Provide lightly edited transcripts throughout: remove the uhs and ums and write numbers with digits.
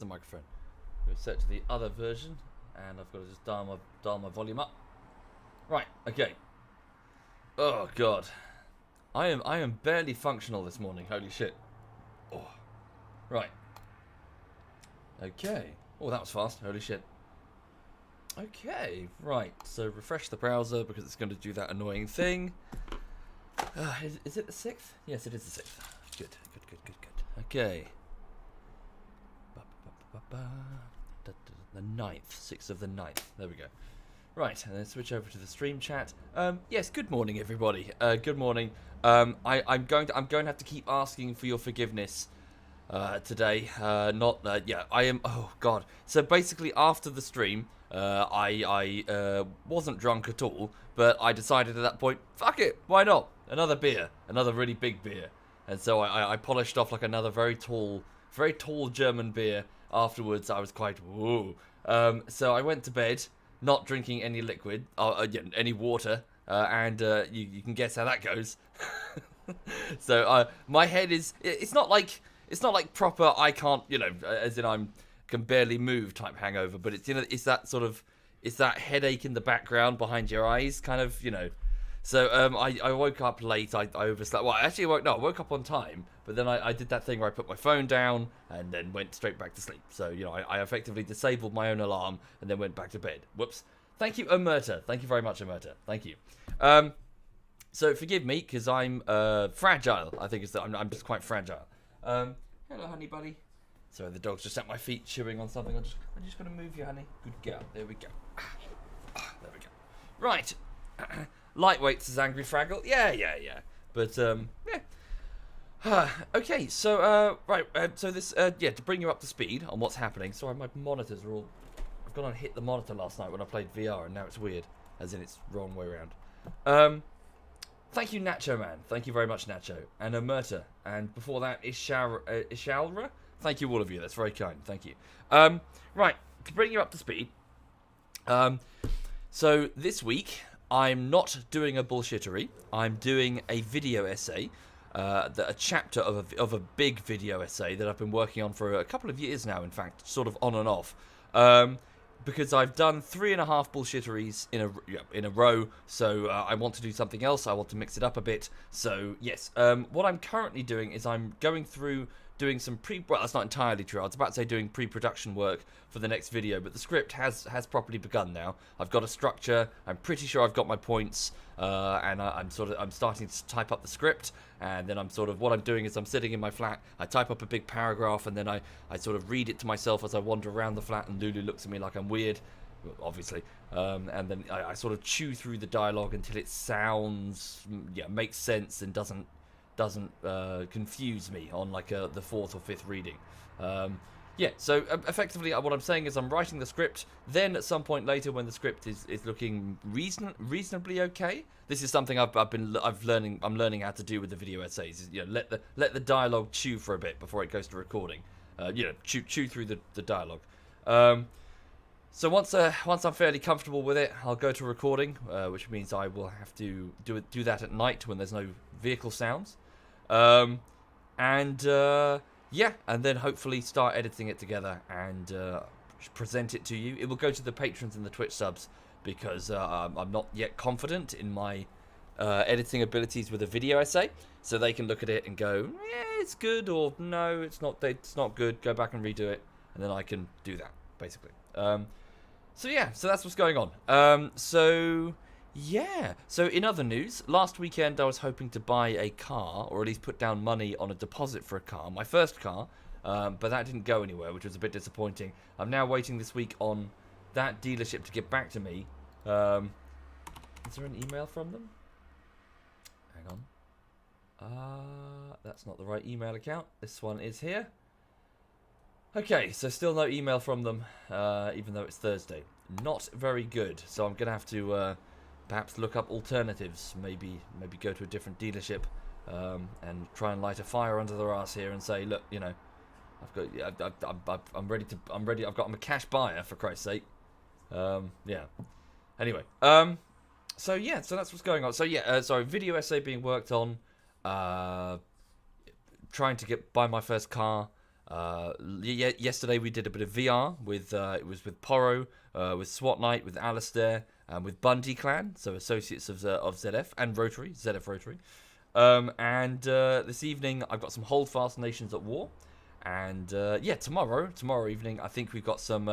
microphone. Go set to the other version, and I've got to just dial my volume up. Right, okay. Oh god, I am barely functional this morning. Holy shit. Oh, right. Okay. Oh, that was fast. Holy shit. Okay, right. So refresh the browser because it's going to do that annoying thing. Is it the 6th? Yes, it is the 6th. Good. Okay. The 9th. 6th of the 9th. There we go. Right, and then switch over to the stream chat. Yes, good morning, everybody. Good morning. I'm going to have to keep asking for your forgiveness today. Yeah, I am. Oh God. So basically, after the stream, I wasn't drunk at all, but I decided at that point, fuck it, why not? Another beer, another really big beer, and so I polished off like another very tall German beer. Afterwards, I was quite woo. So I went to bed, not drinking any liquid, any water, and you can guess how that goes. So my head is, it's not like proper, I can't, as in can barely move type hangover, but it's, it's that sort of, it's that headache in the background behind your eyes kind of, So I woke up late, I overslept. Well, actually, I woke up on time, but then I did that thing where I put my phone down and then went straight back to sleep. So, I effectively disabled my own alarm and then went back to bed. Whoops. Thank you, Omerta. Thank you very much, Omerta. Thank you. So forgive me, because I'm fragile. I think I'm just quite fragile. Hello, honey buddy. Sorry, the dog's just at my feet chewing on something. I'm just going to move you, honey. Good girl. There we go. There we go. Right. Lightweight, says Angry Fraggle. Yeah. But, yeah. Okay, so, right. So this, to bring you up to speed on what's happening. Sorry, my monitors are all... I've gone and hit the monitor last night when I played VR, and now it's weird. As in, it's wrong way around. Thank you, Nacho Man. Thank you very much, Nacho. And Omerta. And before that, Ishalra. Thank you, all of you. That's very kind. Thank you. Right, to bring you up to speed. So this week, I'm not doing a bullshittery. I'm doing a video essay. A chapter of a big video essay that I've been working on for a couple of years now, in fact, sort of on and off. Because I've done 3.5 bullshitteries in a row, so I want to do something else. I want to mix it up a bit. So yes, what I'm currently doing is I'm going through doing some well, that's not entirely true. I was about to say doing pre-production work for the next video, but the script has properly begun now. I've got a structure. I'm pretty sure I've got my points, and I'm starting to type up the script. And then what I'm doing is I'm sitting in my flat. I type up a big paragraph, and then I sort of read it to myself as I wander around the flat. And Lulu looks at me like I'm weird, obviously. And then I sort of chew through the dialogue until it sounds, makes sense and doesn't confuse me on like the 4th or 5th reading. So effectively what I'm saying is I'm writing the script, then at some point later when the script is looking reasonably okay, this is something I'm learning how to do with the video essays, is, let the dialogue chew for a bit before it goes to recording. Chew through the dialogue. So once I'm fairly comfortable with it, I'll go to recording, which means I will have to do that at night when there's no vehicle sounds. And then hopefully start editing it together and present it to you. It will go to the patrons and the Twitch subs because I'm not yet confident in my editing abilities with a video essay, so they can look at it and go, yeah, it's good, or no, it's not good, go back and redo it, and then I can do that, basically. So that's what's going on. So in other news, last weekend I was hoping to buy a car, or at least put down money on a deposit for a car, my first car, but that didn't go anywhere, which was a bit disappointing. I'm now waiting this week on that dealership to get back to me. Is there an email from them? Hang on. That's not the right email account. This one is here. Okay, so still no email from them, even though it's Thursday. Not very good, so I'm going to have to... perhaps look up alternatives, maybe go to a different dealership, and try and light a fire under their ass here and say, look, I'm ready. I'm a cash buyer, for Christ's sake. Anyway, so that's what's going on. So video essay being worked on, trying to buy my first car, Yesterday we did a bit of VR with it was with Poro, with SWAT Knight, with Alistair, and with Bundy Clan, so associates of ZF and Rotary, ZF Rotary. And this evening I've got some Holdfast Nations at War, and tomorrow evening I think we've got some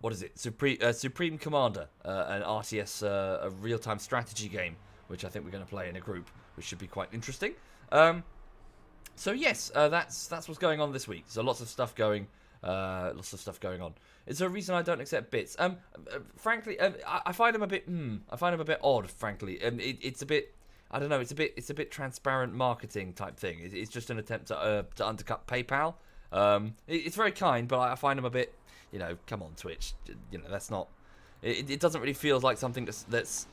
what is it? Supreme Commander, an RTS, a real-time strategy game, which I think we're going to play in a group, which should be quite interesting. So yes, that's what's going on this week. So lots of stuff going on. Is there a reason I don't accept bits? Frankly, I find them a bit. I find them a bit odd. Frankly, it's a bit. I don't know. It's a bit transparent marketing type thing. It's just an attempt to undercut PayPal. It's very kind, but I find them a bit. You know, come on, Twitch. You know, that's not. It doesn't really feel like something that's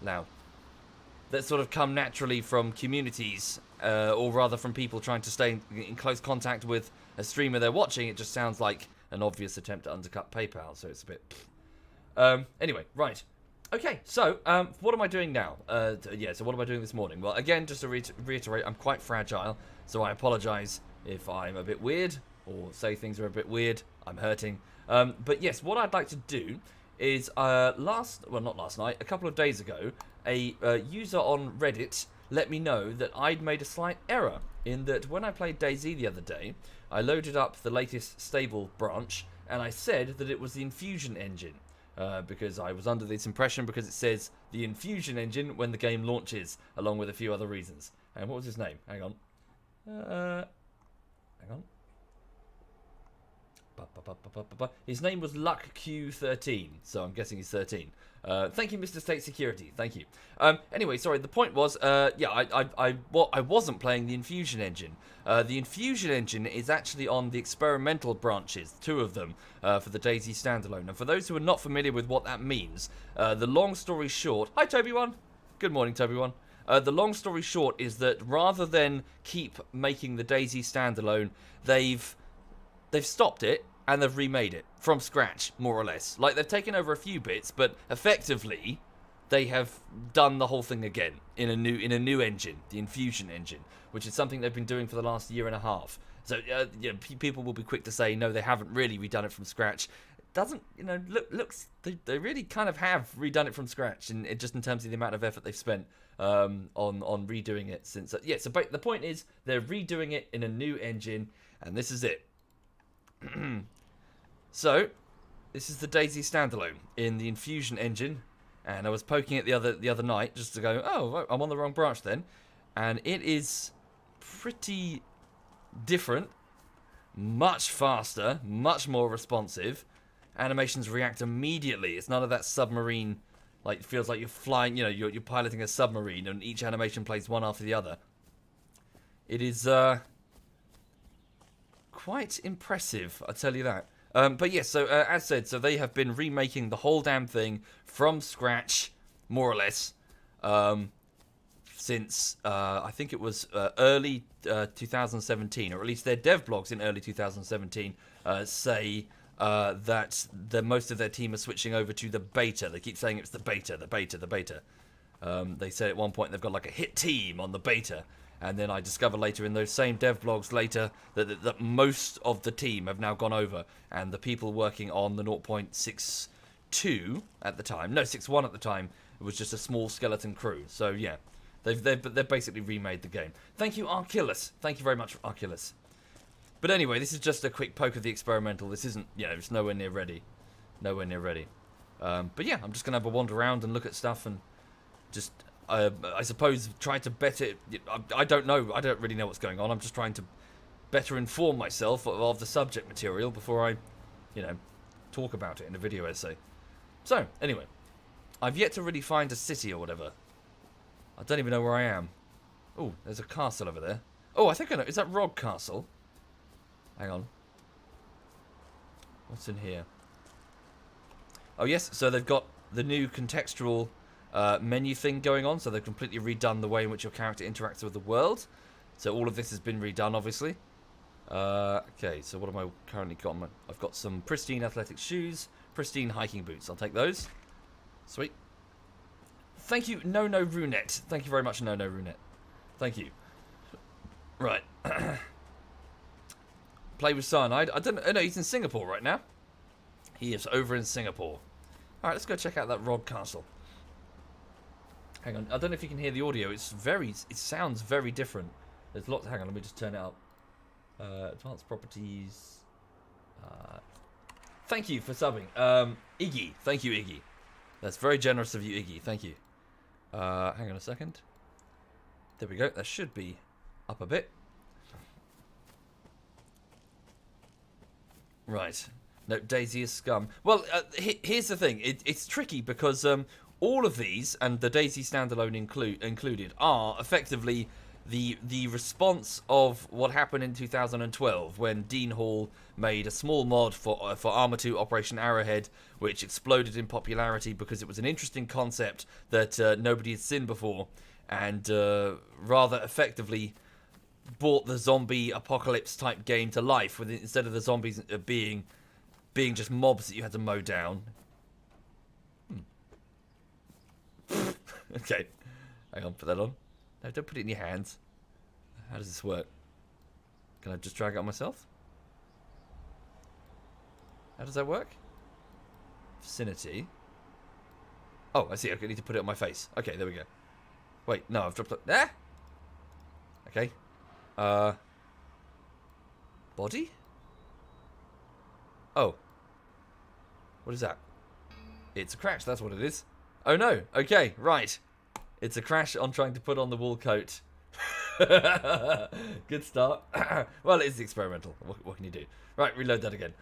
loud. That sort of come naturally from communities, or rather from people trying to stay in close contact with a streamer they're watching. It just sounds like an obvious attempt to undercut PayPal, so it's a bit. Anyway, right. Okay, so what am I doing now? So what am I doing this morning? Well, again, just to reiterate, I'm quite fragile, so I apologise if I'm a bit weird or say things are a bit weird. I'm hurting. But yes, what I'd like to do is not last night, a couple of days ago, a user on Reddit let me know that I'd made a slight error in that when I played DayZ the other day, I loaded up the latest stable branch and I said that it was the Infusion engine because I was under this impression because it says the Infusion engine when the game launches, along with a few other reasons. And what was his name? Hang on. His name was LuckQ13, so I'm guessing he's 13. Thank you, Mr. State Security. Thank you. Anyway, sorry. The point was, I wasn't playing the Infusion engine. The Infusion engine is actually on the experimental branches, 2 of them, for the DayZ standalone. And for those who are not familiar with what that means, the long story short. Hi, Toby1. Good morning, Toby1. The long story short is that rather than keep making the DayZ standalone, they've stopped it and they've remade it from scratch, more or less. Like, they've taken over a few bits, but effectively they have done the whole thing again in a new engine, the Infusion engine, which is something they've been doing for the last year and a half. So people will be quick to say no, they haven't really redone it from scratch. It doesn't, looks they really kind of have redone it from scratch, and just in terms of the amount of effort they've spent on redoing it since. So the point is they're redoing it in a new engine, and this is it. So, this is the DayZ standalone in the Infusion engine, and I was poking it the other night just to go, oh, I'm on the wrong branch then, and it is pretty different, much faster, much more responsive. Animations react immediately. It's none of that submarine, like, it feels like you're flying, you're piloting a submarine, and each animation plays one after the other. It is quite impressive, I'll tell you that. But yes, so as said, so they have been remaking the whole damn thing from scratch, more or less, since I think it was early 2017, or at least their dev blogs in early 2017 say that most of their team are switching over to the beta. They keep saying it's the beta. They said at one point they've got like a hit team on the beta. And then I discover later in those same dev blogs later that most of the team have now gone over, and the people working on the 0.62 at the time, no 6.1 at the time, it was just a small skeleton crew. So yeah, they've basically remade the game. Thank you, Archilus. Thank you very much, Archilus. But anyway, this is just a quick poke of the experimental. This isn't, it's nowhere near ready, But yeah, I'm just gonna have a wander around and look at stuff and just. I suppose try to better. I don't know. I don't really know what's going on. I'm just trying to better inform myself of the subject material before I, talk about it in a video essay. So anyway, I've yet to really find a city or whatever. I don't even know where I am. Oh, there's a castle over there. Oh, I think I know. Is that Rog Castle? Hang on. What's in here? Oh yes. So they've got the new contextual. Menu thing going on, so they've completely redone the way in which your character interacts with the world. So all of this has been redone, obviously. Okay, so what have I currently got? I've got some pristine athletic shoes, pristine hiking boots. I'll take those. Sweet. Thank you, No Runette. Thank you very much, No Runette. Thank you. Right. Play with cyanide. I don't know. No, he's in Singapore right now. He is over in Singapore. Alright, let's go check out that Rod Castle. Hang on. I don't know if you can hear the audio. It sounds very different. There's lots. Hang on, let me just turn it up. Advanced properties. Thank you for subbing. Iggy. Thank you, Iggy. That's very generous of you, Iggy. Thank you. Hang on a second. There we go. That should be up a bit. Right. No, DayZ is scum. Well, here's the thing. It's tricky because all of these, and the DayZ standalone included, are effectively the response of what happened in 2012 when Dean Hall made a small mod for Arma 2 Operation Arrowhead, which exploded in popularity because it was an interesting concept that nobody had seen before, and rather effectively brought the zombie apocalypse type game to life, with instead of the zombies being just mobs that you had to mow down. Okay, hang on, put that on. No, don't put it in your hands. How does this work? Can I just drag it on myself? How does that work? Vicinity. Oh, I see. Okay, I need to put it on my face. Okay, there we go. Wait, no, I've dropped it. Ah! Okay. Body? Oh. What is that? It's a crash, that's what it is. Oh no, okay, right. It's a crash on trying to put on the wool coat. Good start. Well, it is experimental. What can you do? Right, reload that again.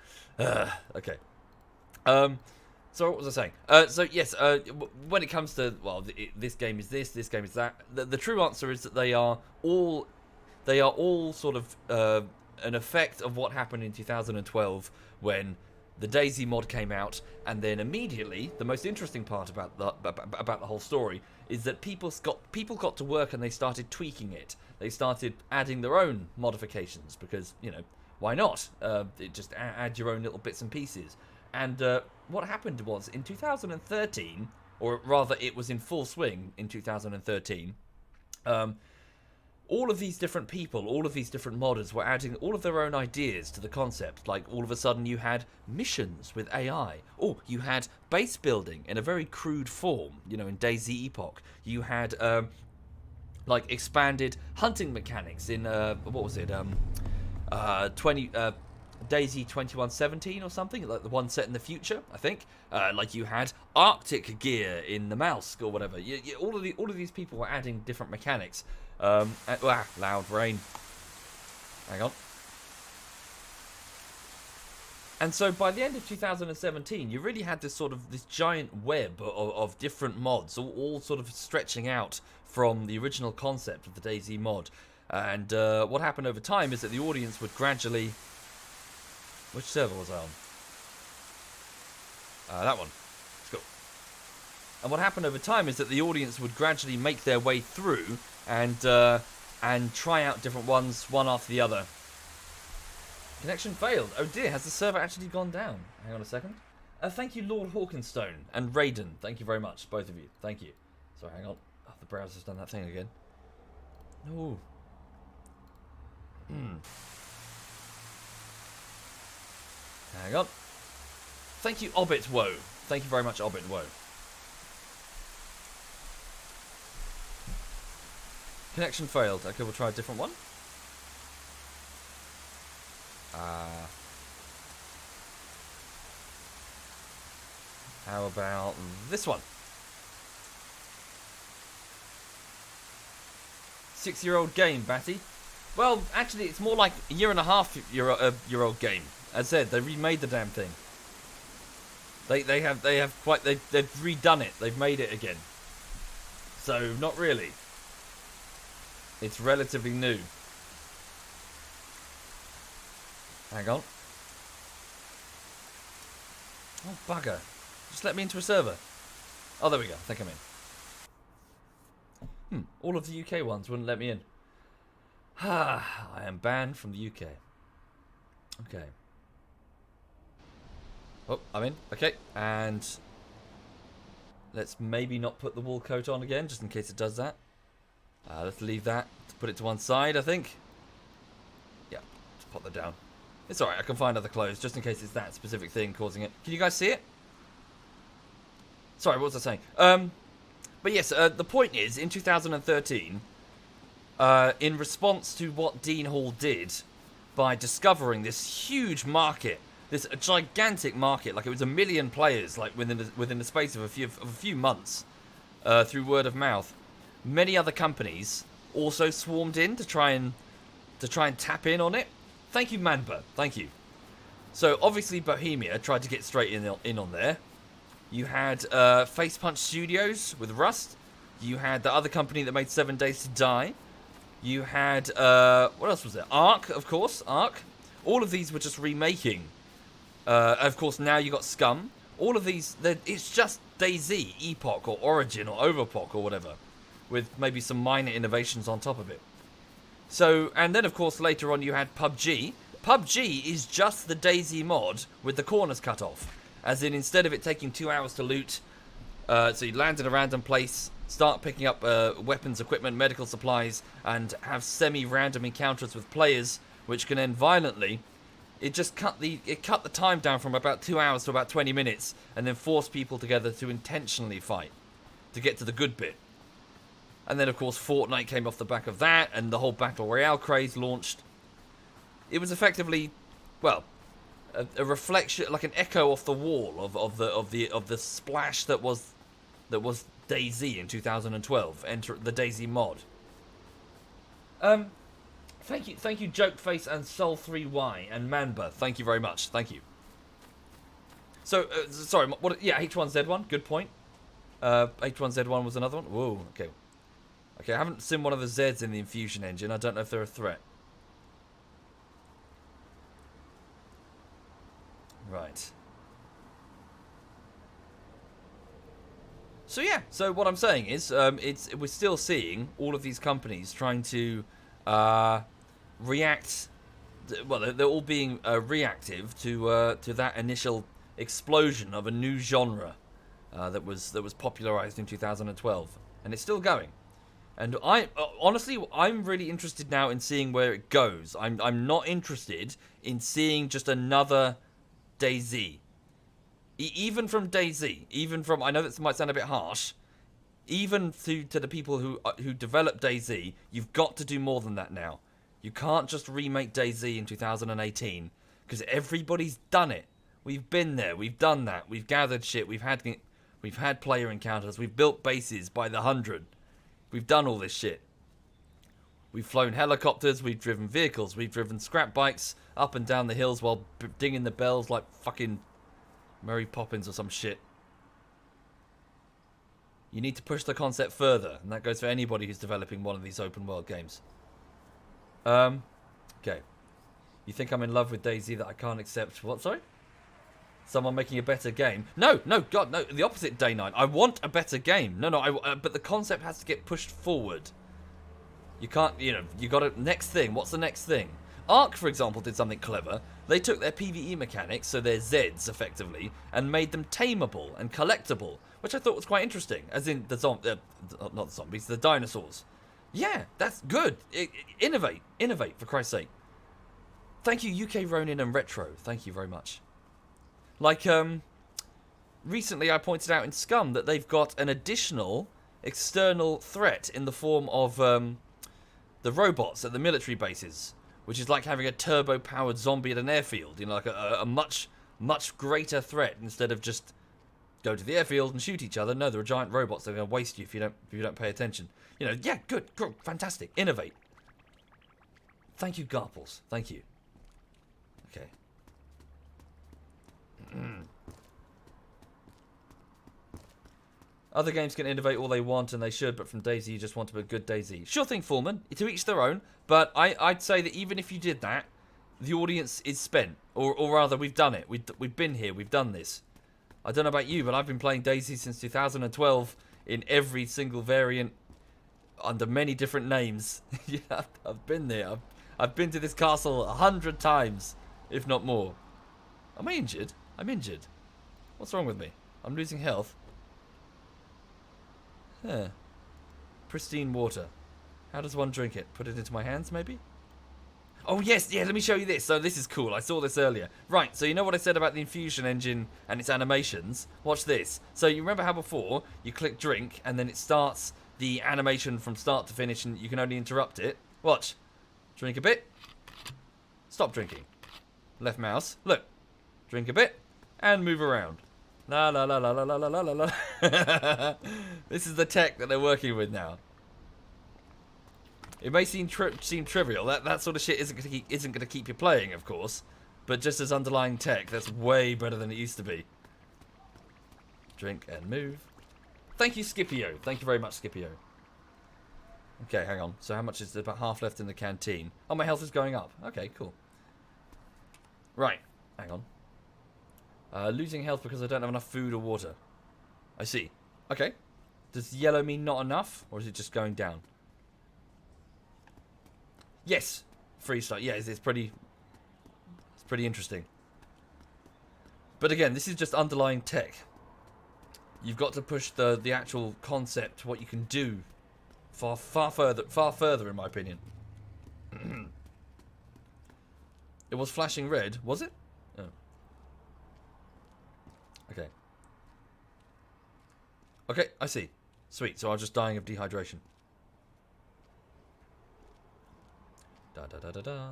Okay. So what was I saying? So yes, when it comes to, well, this game is this game is that. The true answer is that they are all sort of an effect of what happened in 2012 when the DayZ mod came out, and then immediately the most interesting part about the whole story is that people got to work and they started tweaking it. They started adding their own modifications because, you know, why not? Just add your own little bits and pieces. And what happened was in 2013, or rather it was in full swing in 2013, all of these different people, all of these different modders were adding all of their own ideas to the concept. Like, all of a sudden you had missions with AI. Oh, you had base building in a very crude form, you know, in DayZ Epoch. You had, like, expanded hunting mechanics in, what was it, DayZ 2117 or something, like the one set in the future, I think. Like, you had Arctic gear in the mouse or whatever. All of these people were adding different mechanics. Loud rain. Hang on. And so by the end of 2017, you really had this giant web of different mods, all sort of stretching out from the original concept of the DayZ mod. And what happened over time is that the audience would gradually... Which server was I on? That one. Let's go. And what happened over time is that the audience would gradually make their way through and try out different ones, one after the other. Connection failed. Oh dear, has the server actually gone down? Hang on a second. Thank you, Lord Hawkenstone and Raiden. Thank you very much, both of you. Thank you. Sorry, hang on. Oh, the browser's done that thing again. No. Hang on. Thank you, Obbit Woe. Thank you very much, Obbit Woe. Connection failed. Okay, we'll try a different one. How about this one? 6-year-old game, Batty. Well, actually, it's more like a year and a half year old game. As I said, they remade the damn thing. They've redone it. They've made it again. So not really. It's relatively new. Hang on. Oh bugger! Just let me into a server. Oh, there we go. I think I'm in. All of the UK ones wouldn't let me in. I am banned from the UK. Okay. Oh, I'm in. Okay, and let's maybe not put the wool coat on again, just in case it does that. Let's leave that. Put it to one side, I think. Yeah, just put that down. It's alright, I can find other clothes, just in case it's that specific thing causing it. Can you guys see it? Sorry, what was I saying? But yes, the point is, in 2013, in response to what Dean Hall did, by discovering this huge market, this gigantic market, like it was 1 million players, like within the space of a few months, through word of mouth, many other companies also swarmed in to try and tap in on it. Thank you, Manba. Thank you. So obviously Bohemia tried to get straight in on there. You had Face Punch Studios with Rust. You had the other company that made 7 Days to Die. You had what else was there? Ark, of course. Ark. All of these were just remaking. Of course, now you got Scum. All of these, it's just DayZ, Epoch, or Origin, or Overpoch, or whatever, with maybe some minor innovations on top of it. So, and then of course later on you had PUBG. PUBG is just the DayZ mod with the corners cut off. As in, instead of it taking 2 hours to loot, so you land in a random place, start picking up weapons, equipment, medical supplies, and have semi-random encounters with players, which can end violently. It just cut the time down from about 2 hours to about 20 minutes, and then forced people together to intentionally fight to get to the good bit. And then, of course, Fortnite came off the back of that, and the whole Battle Royale craze launched. It was effectively, well, a reflection, like an echo off the wall of the splash that was DayZ in 2012. Enter the DayZ mod. Thank you, Jokeface and Soul3Y and Manba. Thank you very much. Thank you. So, sorry, what? Yeah, H1Z1. Good point. H1Z1 was another one. Whoa. Okay. Okay, I haven't seen one of the Zs in the infusion engine. I don't know if they're a threat. Right. So yeah, so what I'm saying is, we're still seeing all of these companies trying to react. Well, they're all being reactive to that initial explosion of a new genre that was popularized in 2012, and it's still going. And honestly, I'm really interested now in seeing where it goes. I'm not interested in seeing just another DayZ. Even from DayZ, even from, I know that might sound a bit harsh, even to the people who developed DayZ, you've got to do more than that now. You can't just remake DayZ in 2018 because everybody's done it. We've been there, we've done that, we've gathered shit, we've had player encounters, we've built bases by the 100. We've done all this shit. We've flown helicopters, we've driven vehicles, we've driven scrap bikes up and down the hills while dinging the bells like fucking Mary Poppins or some shit. You need to push the concept further, and that goes for anybody who's developing one of these open world games. Okay. You think I'm in love with DayZ that I can't accept? What, sorry? Someone making a better game? No, God, no. The opposite, Day9. I want a better game. No, but the concept has to get pushed forward. You can't, you got to, next thing. What's the next thing? Ark, for example, did something clever. They took their PvE mechanics, so their Zs, effectively, and made them tameable and collectible, which I thought was quite interesting. As in, not the zombies, the dinosaurs. Yeah, that's good. Innovate, for Christ's sake. Thank you, UK Ronin and Retro. Thank you very much. Like, recently I pointed out in Scum that they've got an additional external threat in the form of the robots at the military bases, which is like having a turbo-powered zombie at an airfield. Like a much, much greater threat instead of just go to the airfield and shoot each other. No, there are giant robots that are going to waste you if you don't pay attention. Yeah, good, fantastic, innovate. Thank you, Garples. Thank you. Okay. Other games can innovate all they want, and they should, but from DayZ you just want to be a good DayZ. Sure thing, Foreman. To each their own, but I'd say that even if you did that, the audience is spent. Or rather, we've done it. We've been here. We've done this. I don't know about you, but I've been playing DayZ since 2012 in every single variant under many different names. Yeah, I've been there. I've been to this castle 100 times, if not more. Am I injured? I'm injured. What's wrong with me? I'm losing health. Huh. Pristine water. How does one drink it? Put it into my hands, maybe? Oh, yes, yeah, let me show you this. So this is cool. I saw this earlier. Right, so you know what I said about the infusion engine and its animations? Watch this. So you remember how before you click drink and then it starts the animation from start to finish and you can only interrupt it? Watch. Drink a bit. Stop drinking. Left mouse. Look. Drink a bit. And move around. La la la la la la la la la. This is the tech that they're working with now. It may seem trivial. That sort of shit isn't gonna keep you playing, of course, but just as underlying tech, that's way better than it used to be. Drink and move. Thank you, Scipio. Thank you very much, Scipio. Okay, hang on. So how much is there? About half left in the canteen. Oh, my health is going up. Okay, cool. Right, hang on. Losing health because I don't have enough food or water. I see. Okay. Does yellow mean not enough, or is it just going down? Yes, freestyle. Yeah, it's pretty interesting. But again, this is just underlying tech. You've got to push the actual concept, what you can do, far further, in my opinion. It was flashing red, was it? Oh. Okay. Okay, I see. Sweet. So I'm just dying of dehydration. Da da da da da.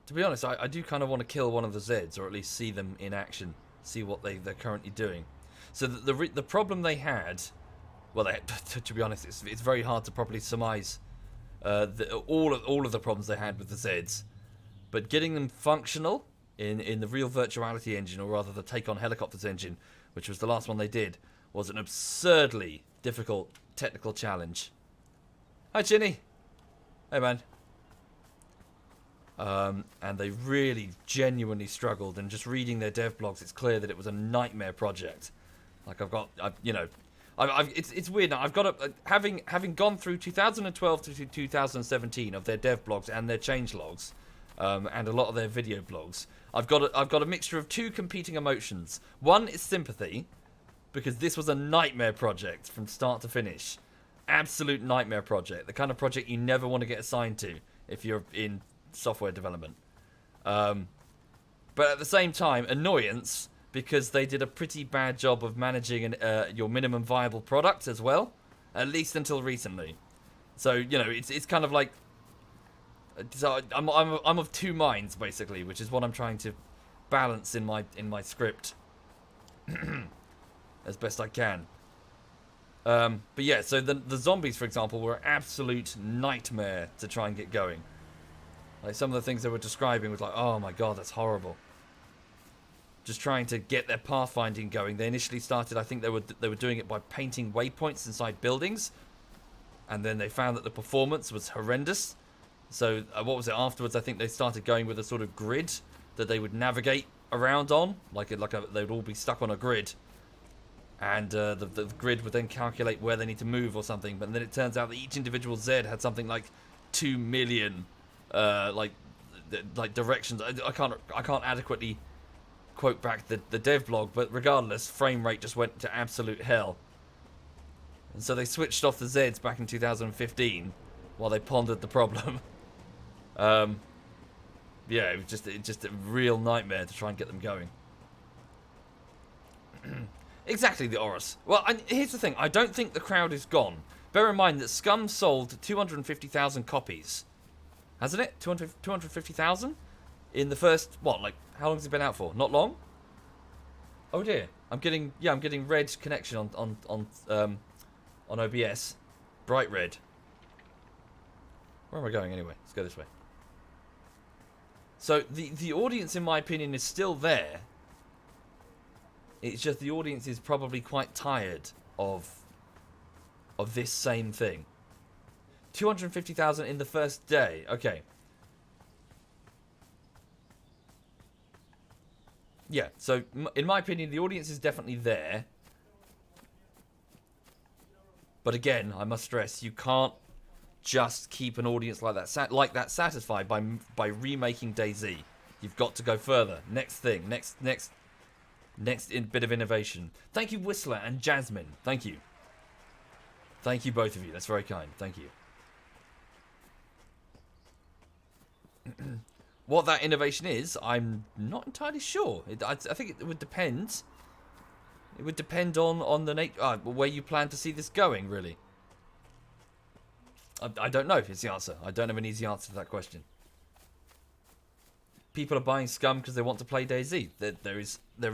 To be honest, I do kind of want to kill one of the Zeds, or at least see them in action, see what they're currently doing. So the problem they had, well, to be honest, it's very hard to properly surmise all of the problems they had with the Zeds, but getting them functional in the real virtuality engine, or rather the Take on Helicopters engine, which was the last one they did, was an absurdly difficult technical challenge. Hi, Chinny. Hey, man. And they really genuinely struggled, and just reading their dev blogs, it's clear that it was a nightmare project. Like it's weird now. I've got having gone through 2012 to 2017 of their dev blogs and their change logs, and a lot of their video blogs. I've got a mixture of two competing emotions. One is sympathy, because this was a nightmare project from start to finish. Absolute nightmare project. The kind of project you never want to get assigned to if you're in software development. But at the same time, annoyance, because they did a pretty bad job of managing your minimum viable product as well, at least until recently. So, you know, it's kind of like... So I'm of two minds, basically, which is what I'm trying to balance in my script as best I can. But yeah, so the zombies, for example, were an absolute nightmare to try and get going. Like, some of the things they were describing was like, oh my god, that's horrible. Just trying to get their pathfinding going. They initially started, I think they were doing it by painting waypoints inside buildings, and then they found that the performance was horrendous. So what was it afterwards? I think they started going with a sort of grid that they would navigate around on, they would all be stuck on a grid, and the grid would then calculate where they need to move or something. But then it turns out that each individual Z had something like 2 million like directions. I can't adequately quote back the dev blog, but regardless, frame rate just went to absolute hell. And so they switched off the Zeds back in 2015 while they pondered the problem. Yeah, it was just a real nightmare to try and get them going. Exactly, the Horus. Well, here's the thing. I don't think the crowd is gone. Bear in mind that Scum sold 250,000 copies. Hasn't it? 250,000? In the first, what, like, how long has it been out for? Not long? Oh dear. I'm getting red connection on OBS. Bright red. Where am I going anyway? Let's go this way. So the audience, in my opinion, is still there. It's just the audience is probably quite tired of this same thing. 250,000 in the first day. Okay. Yeah, so in my opinion, the audience is definitely there. But again, I must stress, you can't just keep an audience like that satisfied by remaking DayZ. You've got to go further. Next thing, next bit of innovation. Thank you, Whistler and Jasmine. Thank you. Thank you, both of you. That's very kind. Thank you. What that innovation is, I'm not entirely sure. I think it would depend. It would depend on the where you plan to see this going, really. I don't know if it's the answer. I don't have an easy answer to that question. People are buying Scum because they want to play DayZ. There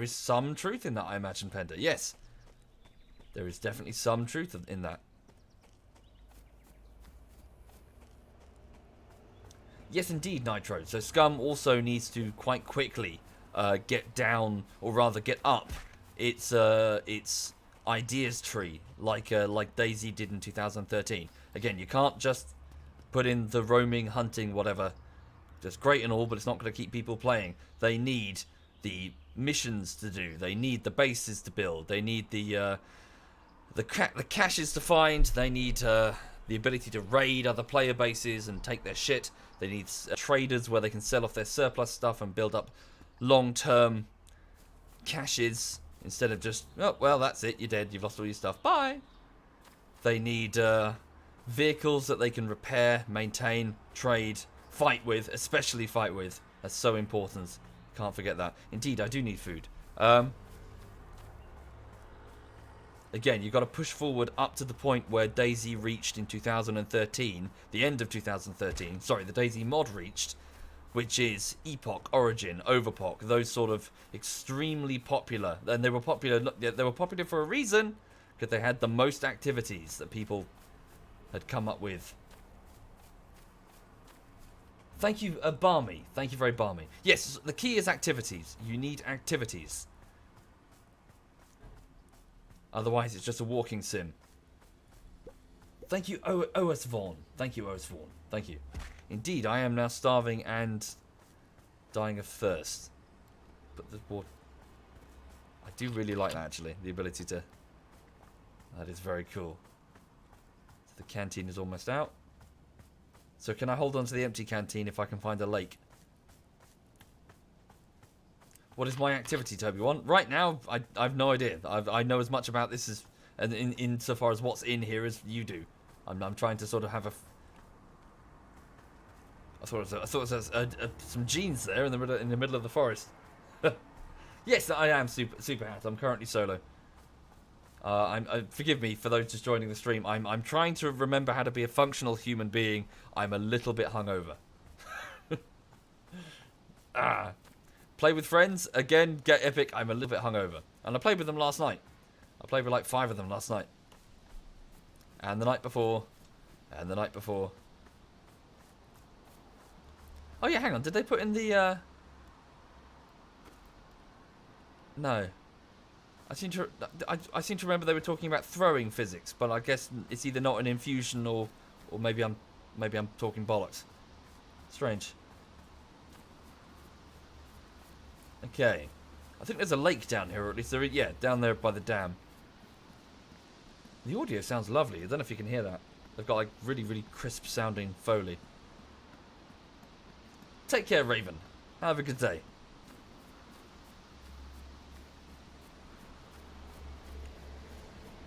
is some truth in that, I imagine, Pender. Yes. There is definitely some truth in that. Yes, indeed, Nitro. So Scum also needs to quite quickly get down, or rather get up, its ideas tree, like DayZ did in 2013. Again, you can't just put in the roaming, hunting, whatever. That's great and all, but it's not going to keep people playing. They need the missions to do. They need the bases to build. They need the caches to find. They need the ability to raid other player bases and take their shit. They need traders where they can sell off their surplus stuff and build up long-term caches instead of just, oh, well, that's it, you're dead, you've lost all your stuff, bye. They need vehicles that they can repair, maintain, trade, fight with, especially fight with. That's so important. Can't forget that. Indeed, I do need food. Again, you've got to push forward up to the point where DayZ reached in 2013, the end of 2013, sorry, the DayZ mod reached, which is Epoch, Origin, Overpoch, those sort of extremely popular. And they were popular for a reason, because they had the most activities that people had come up with. Thank you, Barmy. Thank you very Barmy. Yes, the key is activities. You need activities. Otherwise, it's just a walking sim. Thank you, OS Vaughn. Thank you, OS Vaughn. Thank you. Indeed, I am now starving and dying of thirst. But the water... I do really like that, actually. The ability to... That is very cool. So the canteen is almost out. So can I hold on to the empty canteen if I can find a lake? What is my activity, Toby1? Right now, I've no idea. I know as much about this as, insofar as what's in here as you do. I'm trying to sort of have a... I thought it was some jeans there in the middle of the forest. Yes, I am super hat. I'm currently solo. Forgive me for those just joining the stream. I'm trying to remember how to be a functional human being. I'm a little bit hungover. Play with friends again. Get epic. I'm a little bit hungover, and I played with them last night. I played with like 5 of them last night, and the night before, and the night before. Oh yeah, hang on. Did they put in the? No. I seem to remember they were talking about throwing physics, but I guess it's either not an infusion or maybe I'm talking bollocks. Strange. Okay, I think there's a lake down here, or at least there is, yeah, down there by the dam. The audio sounds lovely. I don't know if you can hear that. They've got like really crisp sounding Foley. Take care, Raven. Have a good day.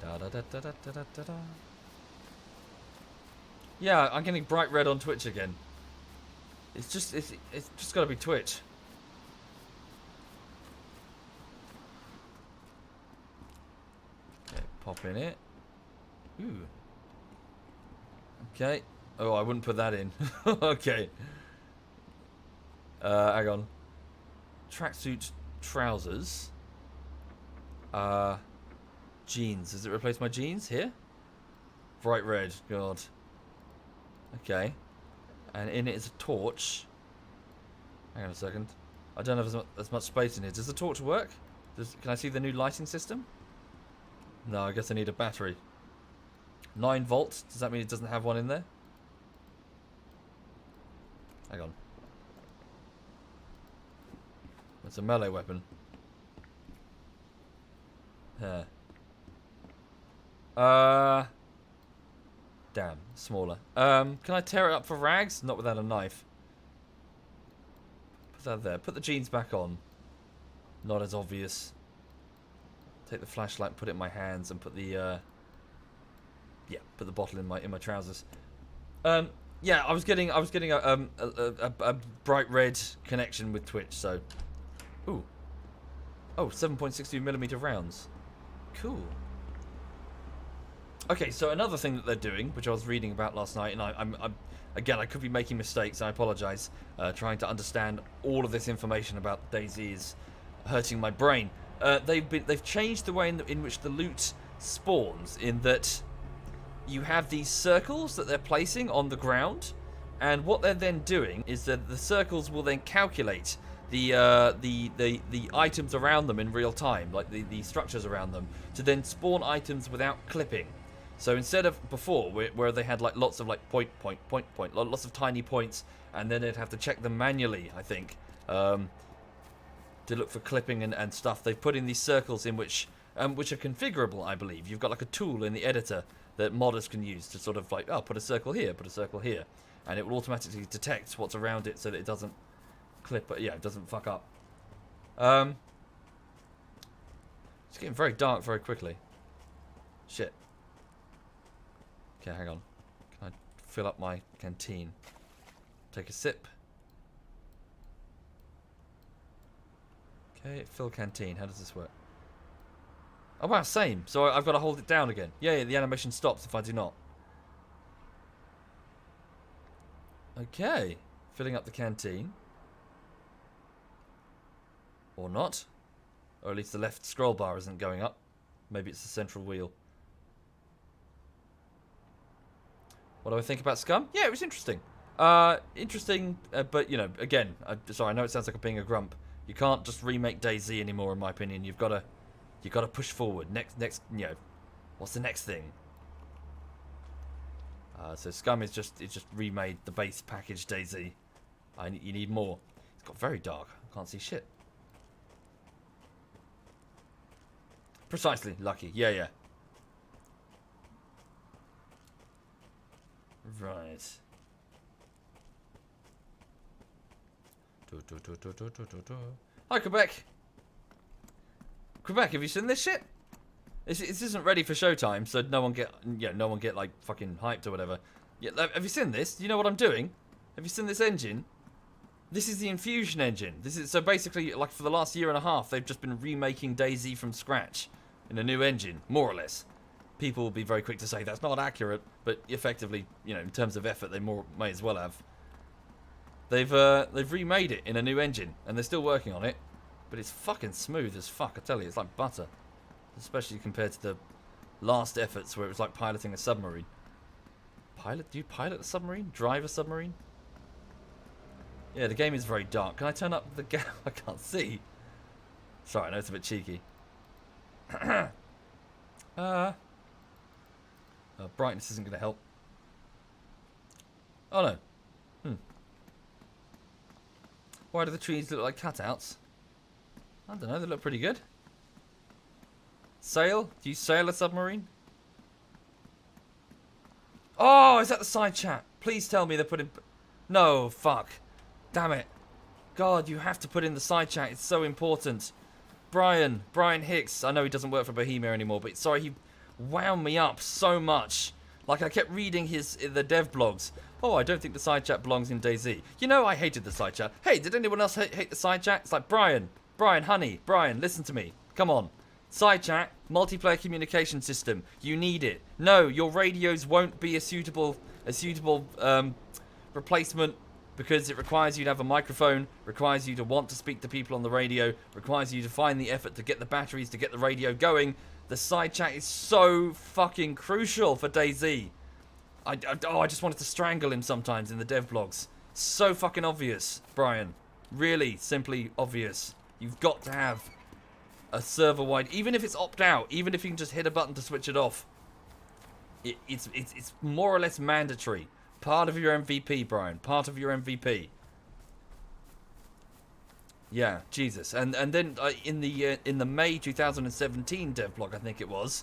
Da. Yeah, I'm getting bright red on Twitch again. It's just got to be Twitch. Okay, pop in it. Ooh. Okay. Oh, I wouldn't put that in. Okay. Hang on. Tracksuit trousers. Jeans. Does it replace my jeans here? Bright red. God. Okay. And in it is a torch. Hang on a second. I don't have as much space in here. Does the torch work? Can I see the new lighting system? No, I guess I need a battery. 9 volts. Does that mean it doesn't have one in there? Hang on. It's a melee weapon. Yeah. Damn, smaller. Can I tear it up for rags? Not without a knife. Put that there. Put the jeans back on. Not as obvious. Take the flashlight, put it in my hands, and put the yeah, put the bottle in my trousers. Yeah, I was getting a bright red connection with Twitch. So, ooh, oh, 7.62mm rounds, cool. Okay, so another thing that they're doing, which I was reading about last night, and I'm again, I could be making mistakes. I apologise. Trying to understand all of this information about DayZ is hurting my brain. They've changed the way in which the loot spawns, in that you have these circles that they're placing on the ground, and what they're then doing is that the circles will then calculate the items around them in real time, like the structures around them, to then spawn items without clipping. So instead of before, where they had like lots of like point, lots of tiny points, and then they'd have to check them manually, I think, to look for clipping and stuff. They've put in these circles in which are configurable, I believe. You've got like a tool in the editor that modders can use to sort of like, oh, put a circle here, put a circle here, and it will automatically detect what's around it so that it doesn't clip, yeah, it doesn't fuck up. It's getting very dark very quickly. Shit. Okay, hang on. Can I fill up my canteen? Take a sip. Okay, fill canteen. How does this work? Oh wow, same. So I've got to hold it down again. Yeah, the animation stops if I do not. Okay. Filling up the canteen. Or not. Or at least the left scroll bar isn't going up. Maybe it's the central wheel. What do I think about Scum? Yeah, it was interesting. Interesting, but, you know, again, sorry, I know it sounds like I'm being a grump. You can't just remake DayZ anymore, in my opinion. You've got to push forward. Next, you know, what's the next thing? So Scum is just remade the base package DayZ. You need more. It's got very dark. I can't see shit. Precisely, lucky. Yeah. Right. Hi, Quebec. Quebec, have you seen this shit? This isn't ready for showtime, so no one get like fucking hyped or whatever. Yeah, have you seen this? Do you know what I'm doing? Have you seen this engine? This is the Infusion engine. This is so basically like for the last year and a half, they've just been remaking DayZ from scratch in a new engine, more or less. People will be very quick to say that's not accurate, but effectively, you know, in terms of effort, they may as well have. They've remade it in a new engine, and they're still working on it, but it's fucking smooth as fuck. I tell you, it's like butter, especially compared to the last efforts where it was like piloting a submarine. Do you pilot a submarine? Drive a submarine? Yeah, the game is very dark. Can I turn up the gas? I can't see. Sorry, I know it's a bit cheeky. Brightness isn't going to help. Oh no. Why do the trees look like cutouts? I don't know, they look pretty good. Sail? Do you sail a submarine? Oh, is that the side chat? Please tell me they're putting... No, fuck. Damn it. God, you have to put in the side chat. It's so important. Brian Hicks. I know he doesn't work for Bohemia anymore, but sorry, he wound me up so much. Like, I kept reading the dev blogs. Oh, I don't think the side chat belongs in DayZ. You know, I hated the side chat. Hey, did anyone else hate the side chat? It's like, Brian, honey, Brian, listen to me. Come on. Side chat, multiplayer communication system. You need it. No, your radios won't be a suitable replacement because it requires you to have a microphone, requires you to want to speak to people on the radio, requires you to find the effort to get the batteries to get the radio going. The side chat is so fucking crucial for DayZ. I just wanted to strangle him sometimes in the dev blogs. So fucking obvious, Brian. Really, simply obvious. You've got to have a server-wide, even if it's opt-out, even if you can just hit a button to switch it off. It's more or less mandatory. Part of your MVP, Brian. Part of your MVP. Yeah, Jesus. And then in the May 2017 devlog, I think it was,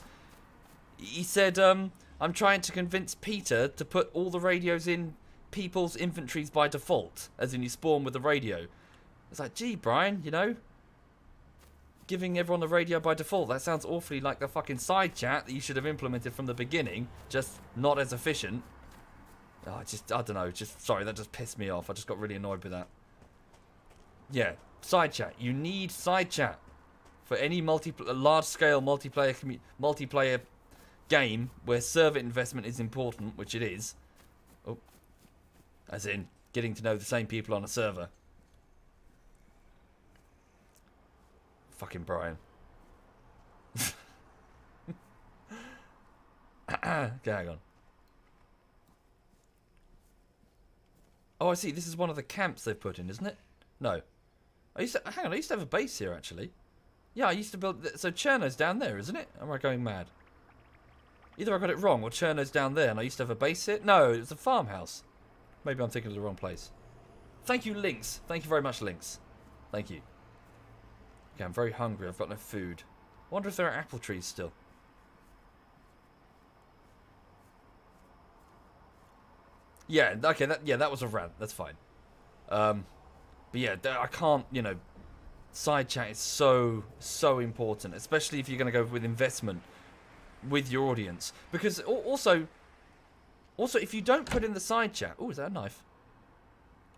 he said, I'm trying to convince Peter to put all the radios in people's inventories by default, as in you spawn with the radio. It's like, gee, Brian, you know, giving everyone the radio by default, that sounds awfully like the fucking side chat that you should have implemented from the beginning, just not as efficient. Oh, I don't know. Sorry, that just pissed me off. I just got really annoyed with that. Yeah, side chat. You need side chat for any large-scale multiplayer game where server investment is important, which it is. Oh, as in getting to know the same people on a server. Fucking Brian. Okay, hang on. Oh, I see. This is one of the camps they've put in, isn't it? No. I used to have a base here, actually. Yeah, I used to build... So Cherno's down there, isn't it? Or am I going mad? Either I got it wrong or Cherno's down there and I used to have a base here. No, it's a farmhouse. Maybe I'm thinking of the wrong place. Thank you, Lynx. Thank you very much, Lynx. Thank you. Okay, I'm very hungry. I've got no food. I wonder if there are apple trees still. Yeah, okay, that was a rant. That's fine. But yeah, I can't, side chat is so important, especially if you're going to go with investment with your audience. Because also if you don't put in the side chat... Oh, is that a knife?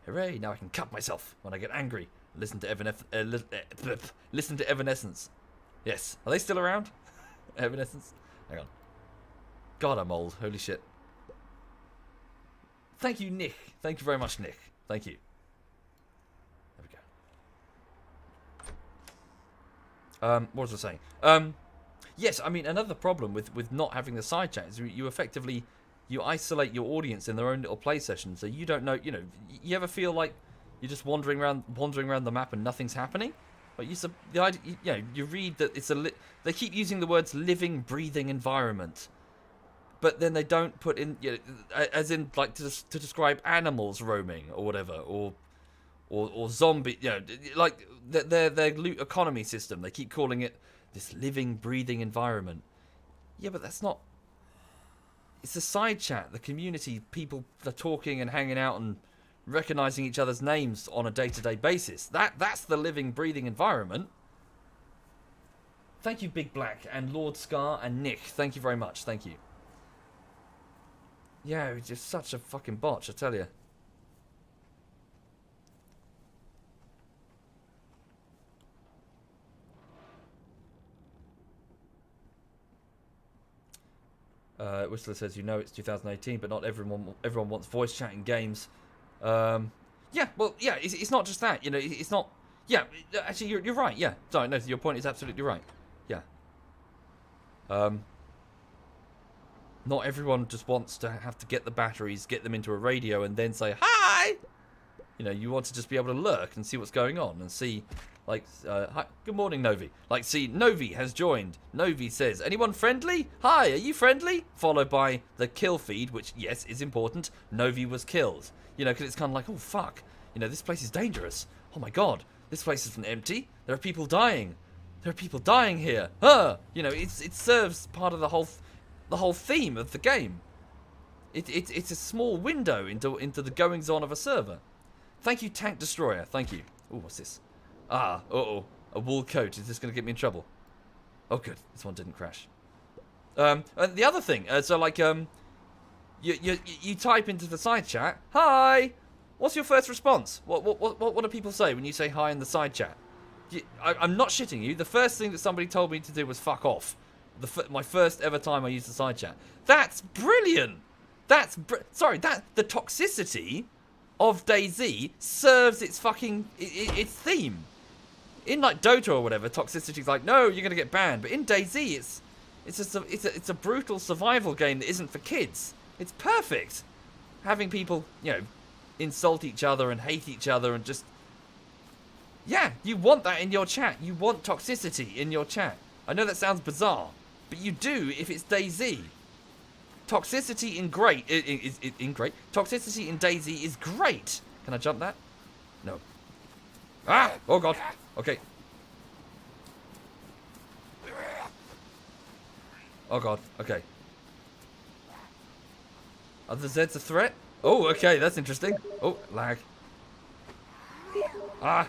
Hooray, now I can cut myself when I get angry. Listen to Evanescence. Yes. Are they still around? Evanescence? Hang on. God, I'm old. Holy shit. Thank you, Nick. Thank you very much, Nick. Thank you. There we go. What was I saying? Yes, I mean, another problem with not having the side chat is you effectively... You isolate your audience in their own little play session, so you don't know... you ever feel like you're just wandering around the map and nothing's happening? Like the idea, you read that it's they keep using the words living, breathing environment. But then they don't put in, as in like to describe animals roaming or whatever, or zombie, like their loot economy system. They keep calling it this living, breathing environment. Yeah, but that's not. It's the side chat, the community, people are talking and hanging out and recognizing each other's names on a day-to-day basis. That's the living, breathing environment. Thank you, Big Black and Lord Scar and Nick. Thank you very much. Thank you. Yeah, it's just such a fucking botch, I tell you. Whistler says, it's 2018, but not everyone wants voice chat in games. Yeah, well, yeah, it's not just that, it's not... Yeah, actually, you're right, yeah. Sorry, no, your point is absolutely right. Yeah. Not everyone just wants to have to get the batteries, get them into a radio, and then say, hi! You want to just be able to lurk and see what's going on, and see, like, hi, good morning, Novi. Like, see, Novi has joined. Novi says, anyone friendly? Hi, are you friendly? Followed by the kill feed, which, yes, is important. Novi was killed. Because it's kind of like, oh, fuck. This place is dangerous. Oh, my God. This place isn't empty. There are people dying. There are people dying here. It serves part of the whole theme of the game. It's a small window into the goings on of a server. Thank you, Tank Destroyer. Thank you. Oh, what's this? A wool coat. Is this going to get me in trouble? Oh, good. This one didn't crash. And the other thing, you type into the side chat, hi. What's your first response? What do people say when you say hi in the side chat? I'm not shitting you. The first thing that somebody told me to do was fuck off. My first ever time I used the side chat. That's brilliant. The toxicity of DayZ serves its its theme. In like Dota or whatever, toxicity's like, no, you're gonna get banned. But in DayZ, it's a brutal survival game that isn't for kids. It's perfect. Having people, insult each other and hate each other and just... Yeah, you want that in your chat. You want toxicity in your chat. I know that sounds bizarre, but you do if it's DayZ. Toxicity in Toxicity in DayZ is great. Can I jump that? No. Ah! Oh god. Okay. Oh god. Okay. Are the Zeds a threat? Oh, okay. That's interesting. Oh, lag. Ah.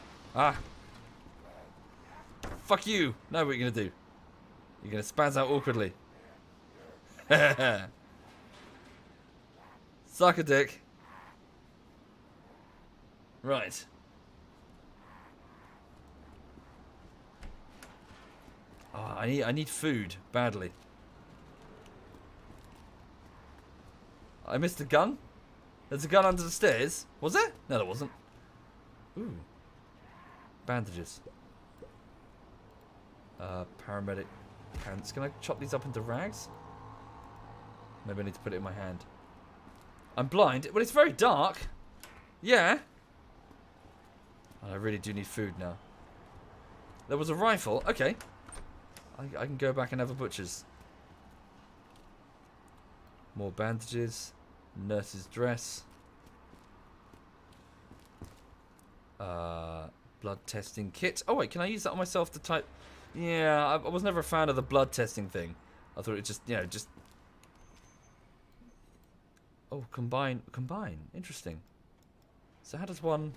Fuck you. Now what are you gonna do? You're gonna spaz out awkwardly. Suck a dick. Right. Oh, I need food badly. I missed a gun? There's a gun under the stairs. Was there? No, there wasn't. Ooh. Bandages. Paramedic pants. Can I chop these up into rags? Maybe I need to put it in my hand. I'm blind. Well, it's very dark. Yeah. I really do need food now. There was a rifle. Okay. I can go back and have a butcher's. More bandages. Nurse's dress. Blood testing kit. Oh wait, can I use that on myself to type? Yeah, I was never a fan of the blood testing thing. I thought it just, you know, just... Oh, combine. Interesting. So how does one...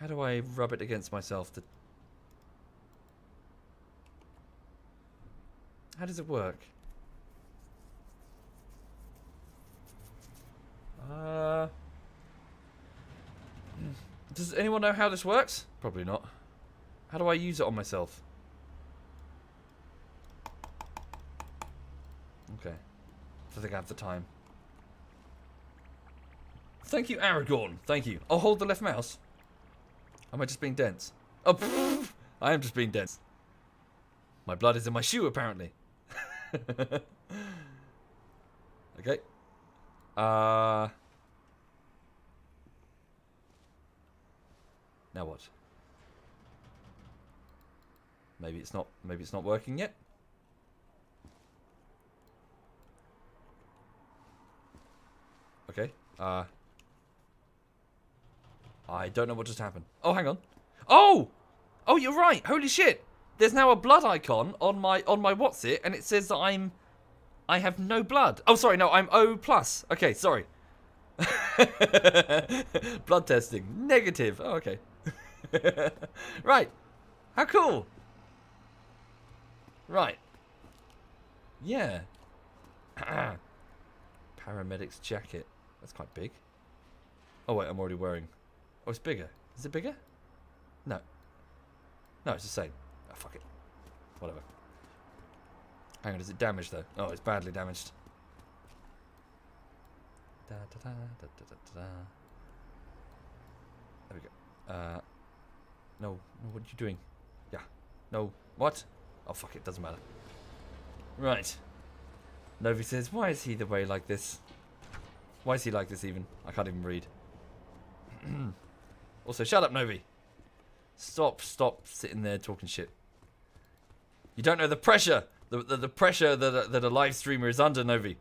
How do I rub it against myself to... How does it work? Does anyone know how this works? Probably not. How do I use it on myself? Okay. I think I have the time. Thank you, Aragorn. Thank you. I'll hold the left mouse. Am I just being dense? Oh, pfft. I am just being dense. My blood is in my shoe, apparently. Okay. Now what? Maybe it's not working yet. Okay. I don't know what just happened. Oh, hang on. Oh! Oh, you're right. Holy shit. There's now a blood icon on my what's it, and it says that I have no blood. Oh, sorry, no, I'm O+. Okay, sorry. Blood testing. Negative. Oh, okay. Right. How cool. Right. Yeah. Paramedic's jacket. That's quite big. Oh, wait, I'm already wearing... Oh, it's bigger. Is it bigger? No. No, it's the same. Oh, fuck it. Whatever. Hang on, is it damaged, though? Oh, it's badly damaged. Da, da, da, da, da, da, da. There we go. No, what are you doing? Yeah. No. What? Oh, fuck it. Doesn't matter. Right. Novi says, why is he the way like this? Why is he like this, even? I can't even read. Also, shut up, Novi. Stop sitting there talking shit. You don't know the pressure. The pressure that a live streamer is under, Novi.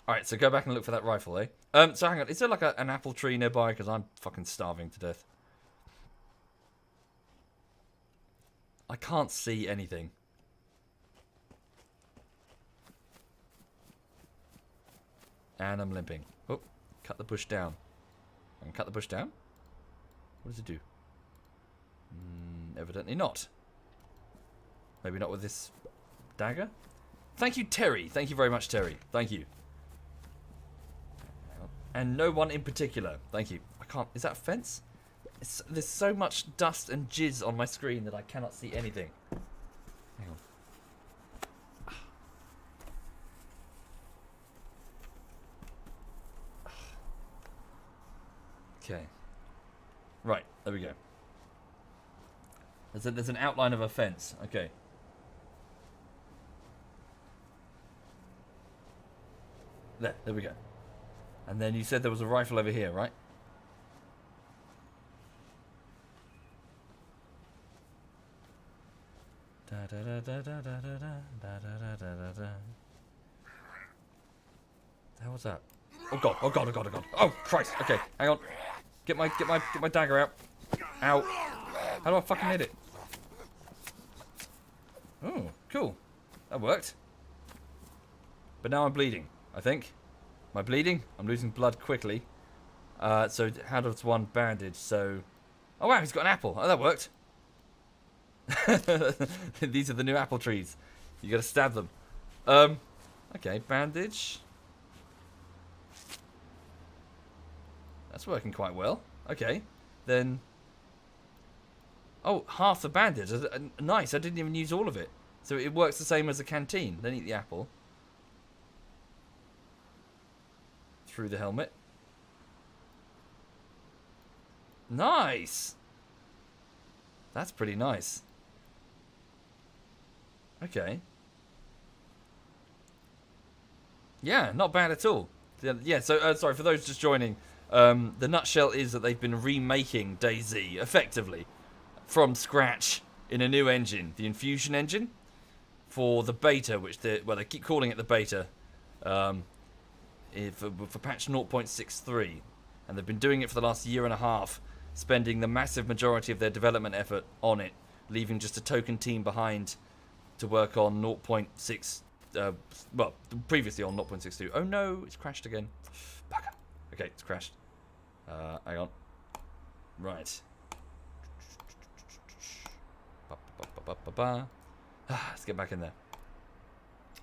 Alright, so go back and look for that rifle, eh? So hang on, is there like an apple tree nearby? Because I'm fucking starving to death. I can't see anything. And I'm limping. Oh, cut the bush down. I can cut the bush down? What does it do? Evidently not. Maybe not with this dagger? Thank you, Terry. Thank you very much, Terry. Thank you. And no one in particular. Thank you. I can't... Is that a fence? There's so much dust and jizz on my screen that I cannot see anything. Hang on. Okay. Right. There we go. There's an outline of a fence. Okay. There we go. And then you said there was a rifle over here, right? Da da da da da da da da da da da. The hell was that? Oh god! Oh god! Oh god! Oh god! Oh Christ! Okay, hang on. Get my dagger out. Ow! How do I fucking hit it? Oh, cool. That worked. But now I'm bleeding. I think. Am I bleeding? I'm losing blood quickly. So how does one bandage? So, oh wow, he's got an apple. Oh, that worked. These are the new apple trees. You gotta stab them. Okay, bandage. That's working quite well. Okay, then... Oh, half the bandage. Nice, I didn't even use all of it. So it works the same as a canteen. Then eat the apple. Through the helmet. Nice! That's pretty nice. Okay. Yeah, not bad at all. Yeah, so, sorry, for those just joining, the nutshell is that they've been remaking DayZ, effectively, from scratch in a new engine, the Infusion engine, for the beta, which they keep calling it the beta, for patch 0.63, and they've been doing it for the last year and a half, spending the massive majority of their development effort on it, leaving just a token team behind to work on 0.6, well, previously on 0.62. Oh no, it's crashed again. Bugger. Okay, it's crashed. Hang on. Right. Let's get back in there.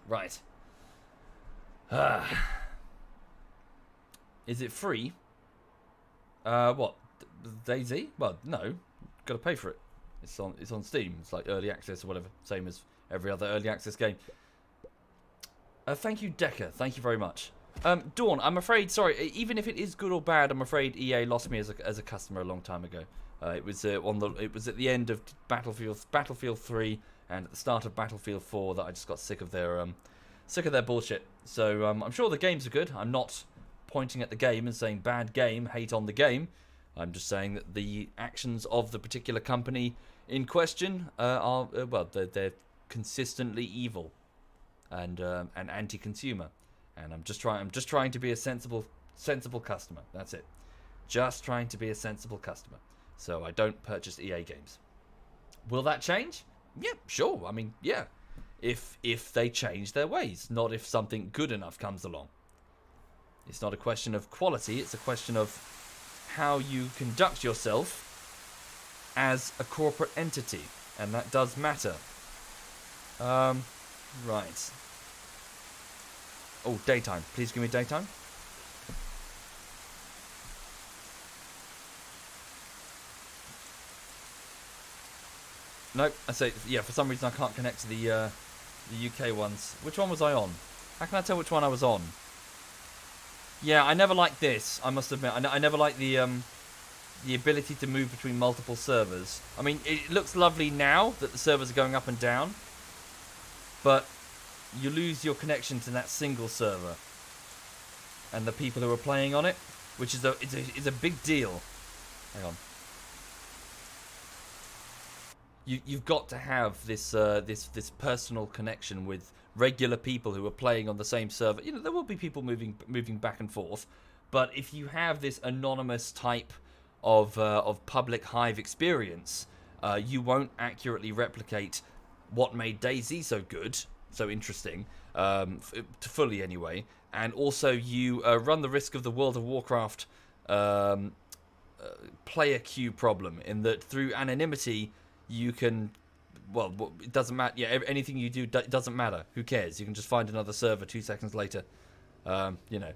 Right. Is it free? What? DayZ? Well, no. Got to pay for it. It's on Steam. It's like early access or whatever. Same as every other early access game. Thank you, Decker. Thank you very much. Dawn, I'm afraid, sorry, even if it is good or bad, I'm afraid EA lost me as a customer a long time ago. It was at the end of Battlefield 3 and at the start of Battlefield 4 that I just got sick of their bullshit. So I'm sure the games are good. I'm not pointing at the game and saying bad game, hate on the game. I'm just saying that the actions of the particular company in question are they're consistently evil and anti-consumer. And I'm just trying to be a sensible customer. That's it. Just trying to be a sensible customer. So I don't purchase EA games. Will that change? Yeah, sure. I mean, yeah. If they change their ways, not if something good enough comes along. It's not a question of quality, it's a question of how you conduct yourself as a corporate entity. And that does matter. Right. Oh, daytime. Please give me daytime. Nope. I say, yeah, for some reason I can't connect to the UK ones. Which one was I on? How can I tell which one I was on? Yeah, I never liked this, I must admit. I never liked the ability to move between multiple servers. I mean, it looks lovely now that the servers are going up and down, but you lose your connection to that single server and the people who are playing on it, which is a big deal. Hang on. You've got to have this this personal connection with regular people who are playing on the same server. You know, there will be people moving back and forth, but if you have this anonymous type of public hive experience, you won't accurately replicate what made DayZ so good, so interesting, fully anyway. And also, you run the risk of the World of Warcraft player queue problem, in that through anonymity you can, well, it doesn't matter. Yeah, anything you do doesn't matter. Who cares? You can just find another server 2 seconds later. You know,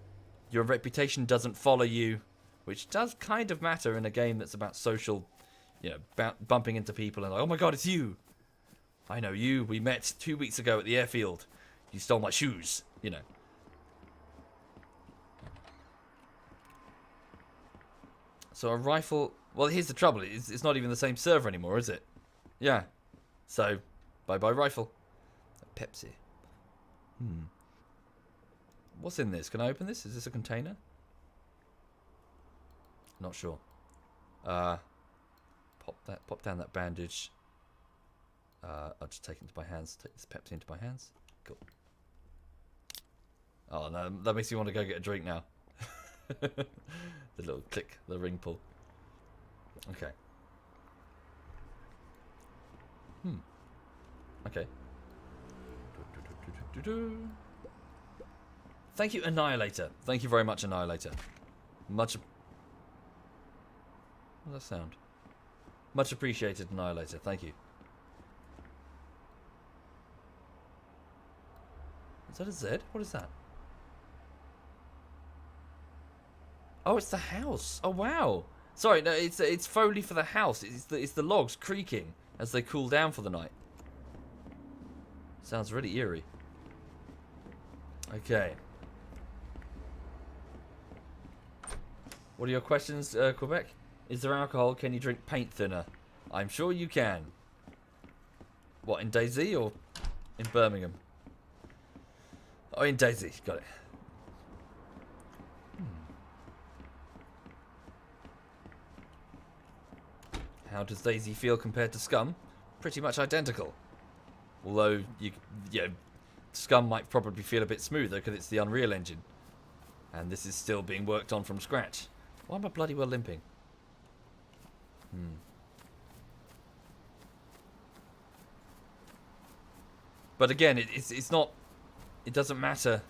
your reputation doesn't follow you, which does kind of matter in a game that's about social, you know, bumping into people and like, oh my god, it's you. I know you. We met 2 weeks ago at the airfield. You stole my shoes. You know. So a rifle. Well, here's the trouble. It's not even the same server anymore, is it? Yeah. So, bye-bye rifle. Pepsi. What's in this? Can I open this? Is this a container? Not sure. Pop down that bandage. I'll just take it into my hands. Take this Pepsi into my hands. Cool. Oh no, that makes me want to go get a drink now. The little click, the ring pull. Okay. Okay. Thank you, Annihilator. Thank you very much, Annihilator. What's that sound? Much appreciated, Annihilator. Thank you. Is that a Z? What is that? Oh, it's the house. Oh, wow. Sorry, no, it's Foley for the house. It's the logs creaking as they cool down for the night. Sounds really eerie. Okay. What are your questions, Quebec? Is there alcohol? Can you drink paint thinner? I'm sure you can. What, in DayZ or in Birmingham? Oh, in DayZ. Got it. How does DayZ feel compared to Scum? Pretty much identical. Although, Scum might probably feel a bit smoother because it's the Unreal Engine. And this is still being worked on from scratch. Why am I bloody well limping? But again, it's not... It doesn't matter.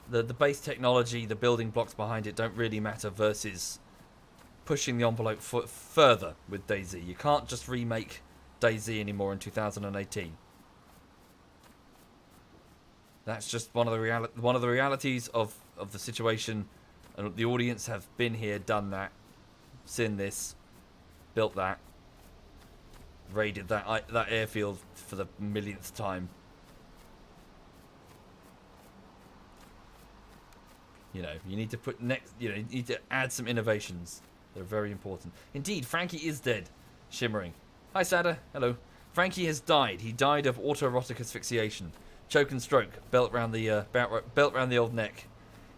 The base technology, the building blocks behind it don't really matter versus pushing the envelope further with DayZ. You can't just remake DayZ anymore in 2018. That's just one of the realities of the situation, and the audience have been here, done that, seen this, built that, raided that airfield for the millionth time. You know, you need to put you need to add some innovations. They're very important. Indeed, Frankie is dead. Shimmering. Hi, Sada. Hello. Frankie has died. He died of autoerotic asphyxiation. Choke and stroke. Belt round the old neck.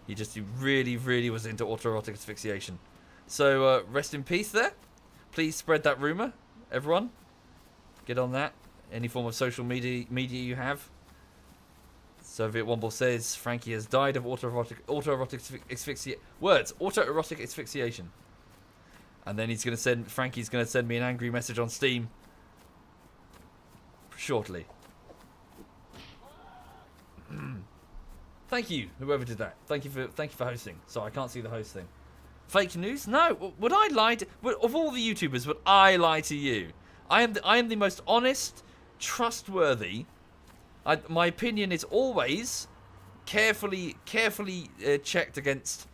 He really, really was into autoerotic asphyxiation. So, rest in peace there. Please spread that rumor, everyone. Get on that. Any form of social media you have. SovietWomble says Frankie has died of autoerotic asphyxiation. Words. Autoerotic asphyxiation. And then Frankie's going to send me an angry message on Steam shortly. Thank you, whoever did that. Thank you for hosting. Sorry, I can't see the host thing. Fake news? No. Would I lie to... Of all the YouTubers, would I lie to you? I am the most honest, trustworthy. My opinion is always carefully checked against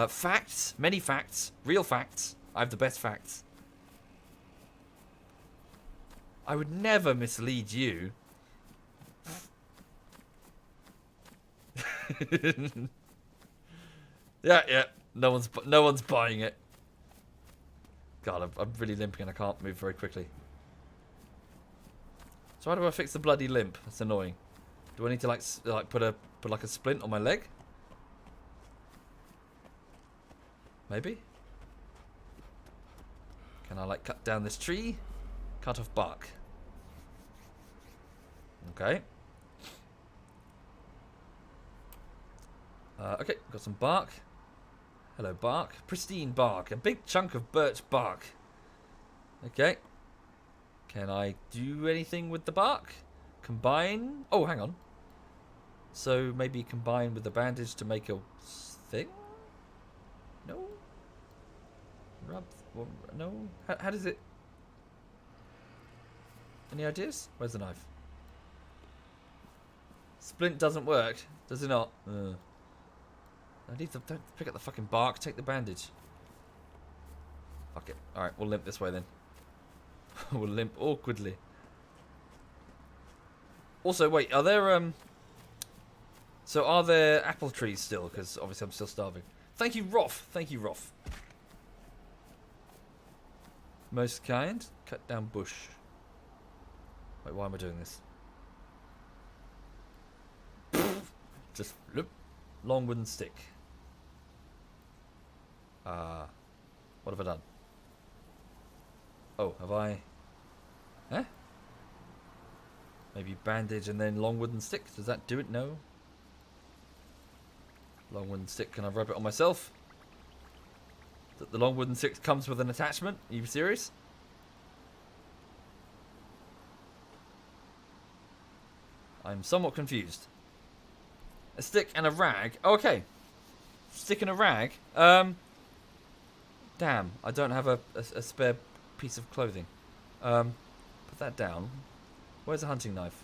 facts, many facts, real facts. I have the best facts. I would never mislead you. Yeah. No one's buying it. God, I'm really limping and I can't move very quickly. So how do I fix the bloody limp? That's annoying. Do I need to like put like a splint on my leg? Maybe. Can I like cut down this tree? Cut off bark. Okay. Okay, got some bark. Hello, bark. Pristine bark. A big chunk of birch bark. Okay. Can I do anything with the bark? Combine? Oh, hang on. So maybe combine with the bandage to make a thing? No? Rub? No? How does it... Any ideas? Where's the knife? Splint doesn't work. Does it not? I need to... Don't pick up the fucking bark. Take the bandage. Fuck it. Alright, we'll limp this way then. We'll limp awkwardly. Also, wait, are there, So are there apple trees still? Because obviously I'm still starving. Thank you, Roth. Thank you, Roth. Most kind. Cut down bush. Wait, why am I doing this? Just look. Long wooden stick. What have I done? Oh, have I? Eh? Maybe bandage and then long wooden stick. Does that do it? No. Long wooden stick. Can I rub it on myself? The long wooden stick comes with an attachment? Are you serious? I'm somewhat confused. A stick and a rag. Oh, okay. Stick and a rag. Damn, I don't have a spare piece of clothing. Put that down. Where's the hunting knife?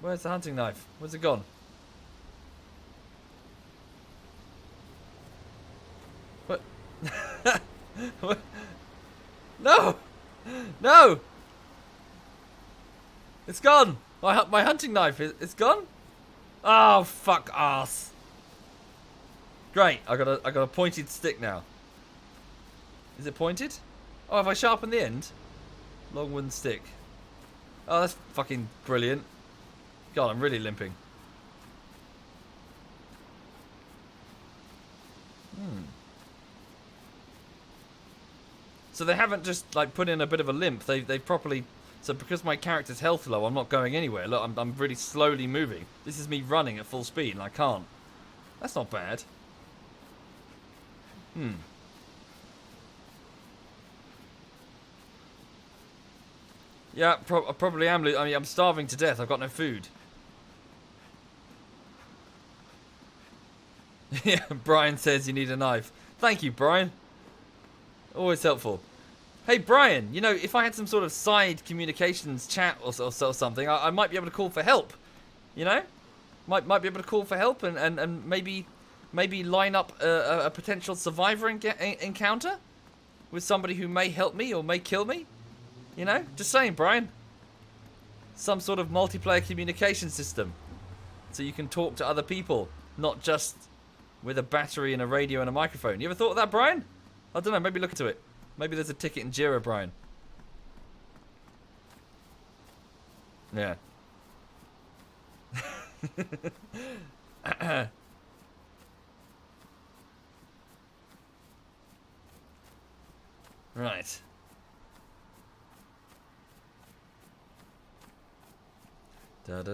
Where's the hunting knife? Where's it gone? What? What? No! No! It's gone! My hunting knife, it's gone? Oh, fuck ass. Great, I got a pointed stick now. Is it pointed? Oh, have I sharpened the end? Long wooden stick. Oh, that's fucking brilliant. God, I'm really limping. So they haven't just like put in a bit of a limp. They've properly. So because my character's health low, I'm not going anywhere. Look, I'm really slowly moving. This is me running at full speed, and I can't. That's not bad. Yeah, I probably am. I mean, I'm starving to death. I've got no food. Yeah, Brian says you need a knife. Thank you, Brian. Always helpful. Hey, Brian, you know, if I had some sort of side communications chat or something, I might be able to call for help. You know? Might be able to call for help and maybe line up a potential survivor encounter with somebody who may help me or may kill me. You know? Just saying, Brian. Some sort of multiplayer communication system. So you can talk to other people, not just with a battery and a radio and a microphone. You ever thought of that, Brian? I don't know, maybe look into it. Maybe there's a ticket in Jira, Brian. Yeah. Right. Should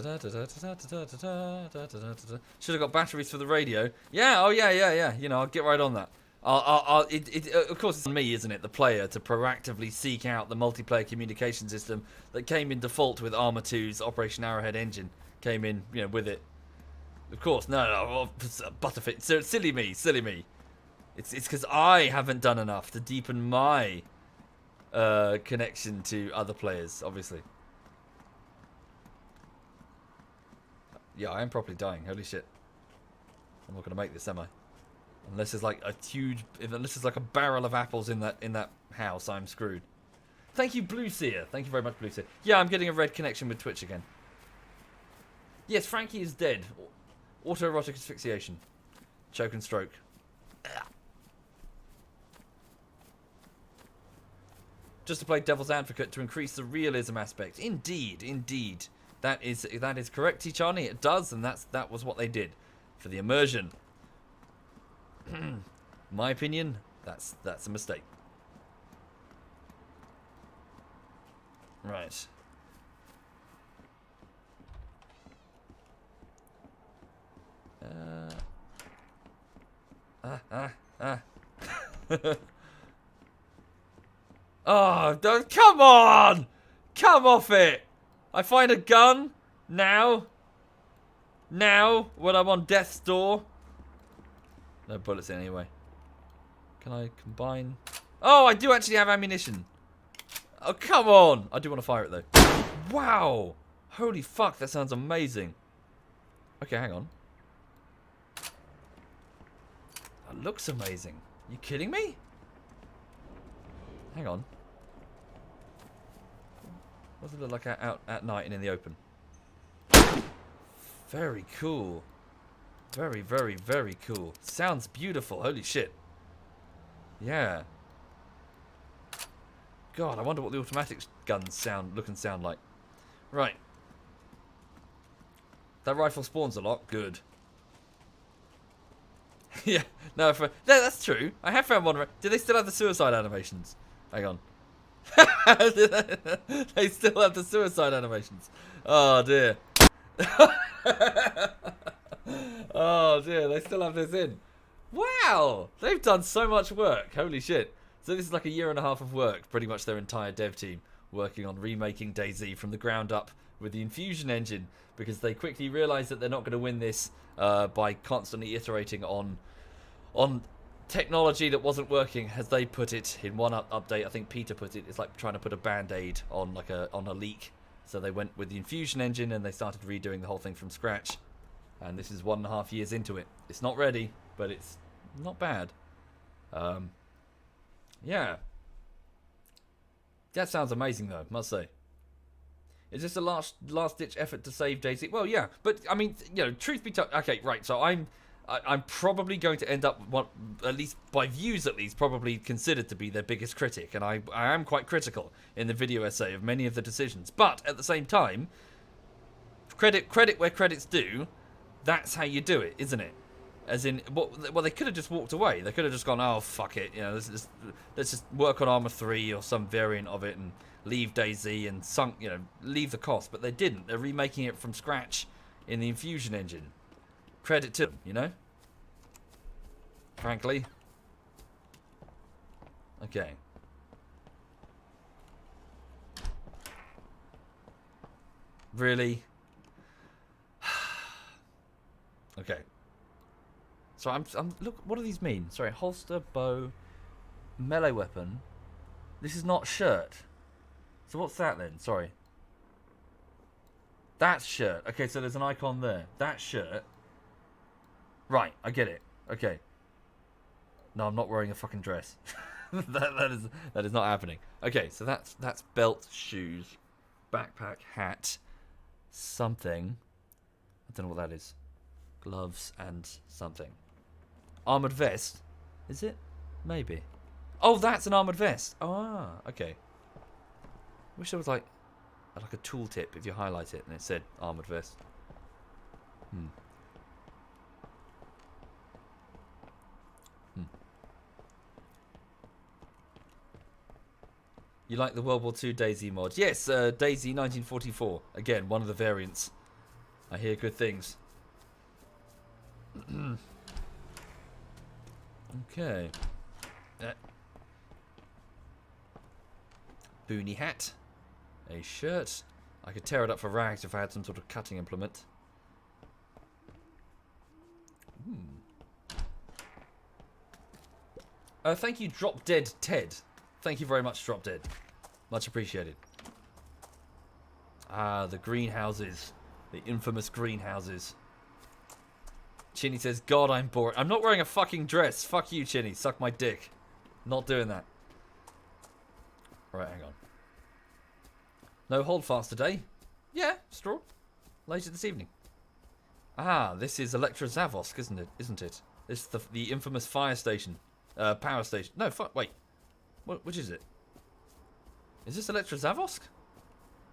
have got batteries for the radio. Yeah, oh yeah. You know, I'll get right on that. Of course, it's on me, isn't it, the player, to proactively seek out the multiplayer communication system that came in default with Arma 2's Operation Arrowhead engine. Came in, you know, with it. Of course, no, Butterfit. So silly me. It's because I haven't done enough to deepen my connection to other players, obviously. Yeah, I am properly dying. Holy shit. I'm not going to make this, am I? Unless there's like a huge... Unless there's like a barrel of apples in that house, I'm screwed. Thank you, Blue Seer. Thank you very much, Blue Seer. Yeah, I'm getting a red connection with Twitch again. Yes, Frankie is dead. Autoerotic asphyxiation. Choke and stroke. Just to play devil's advocate to increase the realism aspect. Indeed. That is correct, Tichani. It does, and that was what they did for the immersion. My opinion, that's a mistake. Right. Oh, don't, come on! Come off it! I find a gun now when I'm on death's door. No bullets in anyway. Can I combine? Oh, I do actually have ammunition. Oh, come on! I do want to fire it though. Wow! Holy fuck, that sounds amazing. Okay, hang on. That looks amazing. You kidding me? Hang on. What does it look like out at night and in the open? Very cool. Very cool. Sounds beautiful. Holy shit. Yeah. God, I wonder what the automatic guns look and sound like. Right. That rifle spawns a lot. Good. Yeah. No, that's true. I have found one. Do they still have the suicide animations? Hang on. They still have the suicide animations. Oh dear. Oh dear, they still have this in. Wow, they've done so much work. Holy shit. So this is like a year and a half of work, pretty much their entire dev team working on remaking DayZ from the ground up with the Infusion engine, because they quickly realized that they're not going to win this by constantly iterating on technology that wasn't working, as they put it in one update. I think Peter put it. It's like trying to put a band-aid on a leak. So they went with the Infusion engine and they started redoing the whole thing from scratch. And this is 1.5 years into it. It's not ready, but it's not bad. Yeah. That sounds amazing, though, must say. Is this a last-ditch effort to save DayZ? Well, yeah, but I mean, you know, truth be told, okay, right. So I'm probably going to end up, at least by views, at least, probably considered to be their biggest critic, and I am quite critical in the video essay of many of the decisions. But at the same time, credit where credit's due. That's how you do it, isn't it? As in, well, they could have just walked away. They could have just gone, oh, fuck it, you know, let's just work on Arma 3 or some variant of it and leave DayZ and leave the cost. But they didn't. They're remaking it from scratch in the Infusion engine. Credit to them, you know? Frankly. Okay. Really? Okay. So I'm look, what do these mean? Sorry, holster, bow, melee weapon. This is not shirt. So what's that then? Sorry. That's shirt. Okay, so there's an icon there. That's shirt. Right, I get it. Okay. No, I'm not wearing a fucking dress. that is not happening. Okay, so that's belt, shoes, backpack, hat, something. I don't know what that is. Gloves and something. Armored vest? Is it? Maybe. Oh, that's an armored vest. Ah, okay. Wish there was like a tooltip if you highlight it and it said armored vest. You like the World War II DayZ mod? Yes, DayZ 1944. Again, one of the variants. I hear good things. Okay. Boonie hat. A shirt. I could tear it up for rags if I had some sort of cutting implement. Thank you, Drop Dead Ted. Thank you very much, Drop Dead. Much appreciated. Ah, the greenhouses. The infamous greenhouses. Chinny says, God, I'm bored. I'm not wearing a fucking dress. Fuck you, Chinny. Suck my dick. Not doing that. Alright, hang on. No hold fast today? Yeah, straw. Later this evening. Ah, this is Electra Zavosk, isn't it? Isn't it? This is the infamous fire station. Power station. No, wait. Which is it? Is this Electra Zavosk?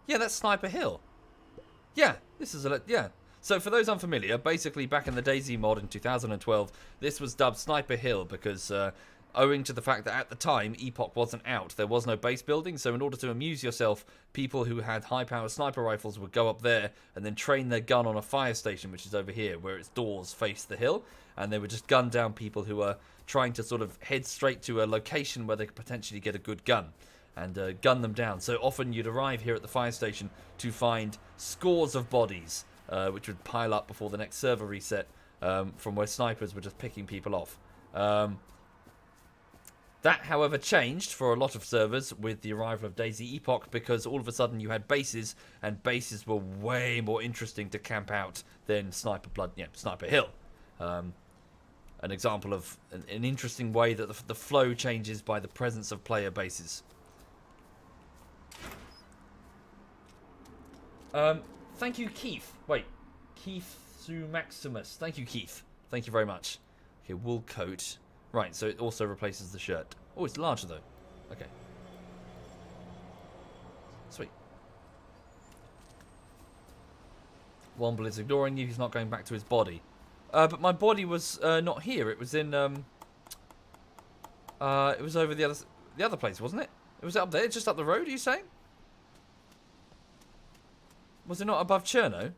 Yeah, that's Sniper Hill. Yeah, this is yeah. So for those unfamiliar, basically back in the DayZ mod in 2012, this was dubbed Sniper Hill because owing to the fact that at the time Epoch wasn't out, there was no base building, so in order to amuse yourself, people who had high-power sniper rifles would go up there and then train their gun on a fire station, which is over here, where its doors face the hill, and they would just gun down people who were trying to sort of head straight to a location where they could potentially get a good gun. And gun them down. So often you'd arrive here at the fire station to find scores of bodies, which would pile up before the next server reset, from where snipers were just picking people off. That, however, changed for a lot of servers with the arrival of DayZ Epoch, because all of a sudden you had bases, and bases were way more interesting to camp out than Sniper Hill. An example of an interesting way that the flow changes by the presence of player bases. Thank you, Keith. Wait, Keith Su Maximus. Thank you, Keith. Thank you very much. Okay, wool coat. Right, so it also replaces the shirt. Oh, it's larger though. Okay. Sweet. Womble is ignoring you. He's not going back to his body. But my body was not here. It was in. It was over the other place, wasn't it? It was up there, just up the road. Are you saying? Was it not above Cherno?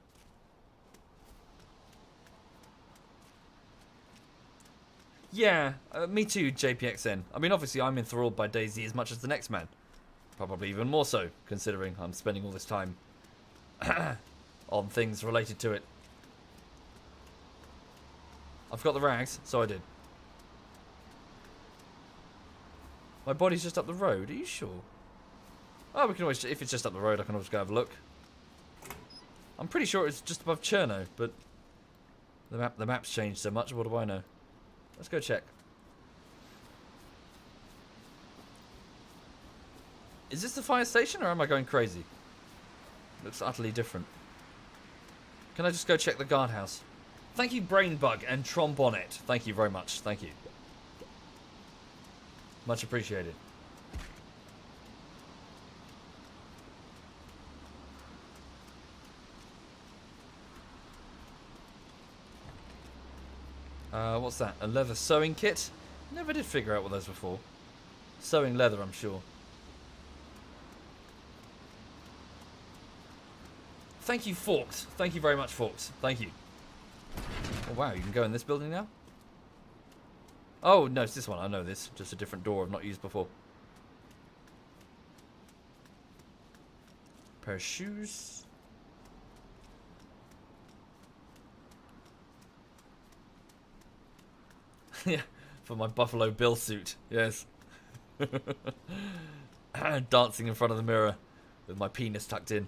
Yeah, me too, JPXN. I mean, obviously, I'm enthralled by DayZ as much as the next man. Probably even more so, considering I'm spending all this time on things related to it. I've got the rags, so I did. My body's just up the road, are you sure? Oh, we can always, if it's just up the road, I can always go have a look. I'm pretty sure it's just above Cherno, but the map's changed so much. What do I know? Let's go check. Is this the fire station, or am I going crazy? Looks utterly different. Can I just go check the guardhouse? Thank you, Brainbug and Trombonet. Thank you very much. Thank you. Much appreciated. What's that? A leather sewing kit? Never did figure out what those were for. Sewing leather, I'm sure. Thank you, Forks. Thank you very much, Forks. Thank you. Oh, wow, you can go in this building now? Oh, no, it's this one. I know this. Just a different door I've not used before. Pair of shoes. Yeah, for my Buffalo Bill suit. Yes. Dancing in front of the mirror with my penis tucked in.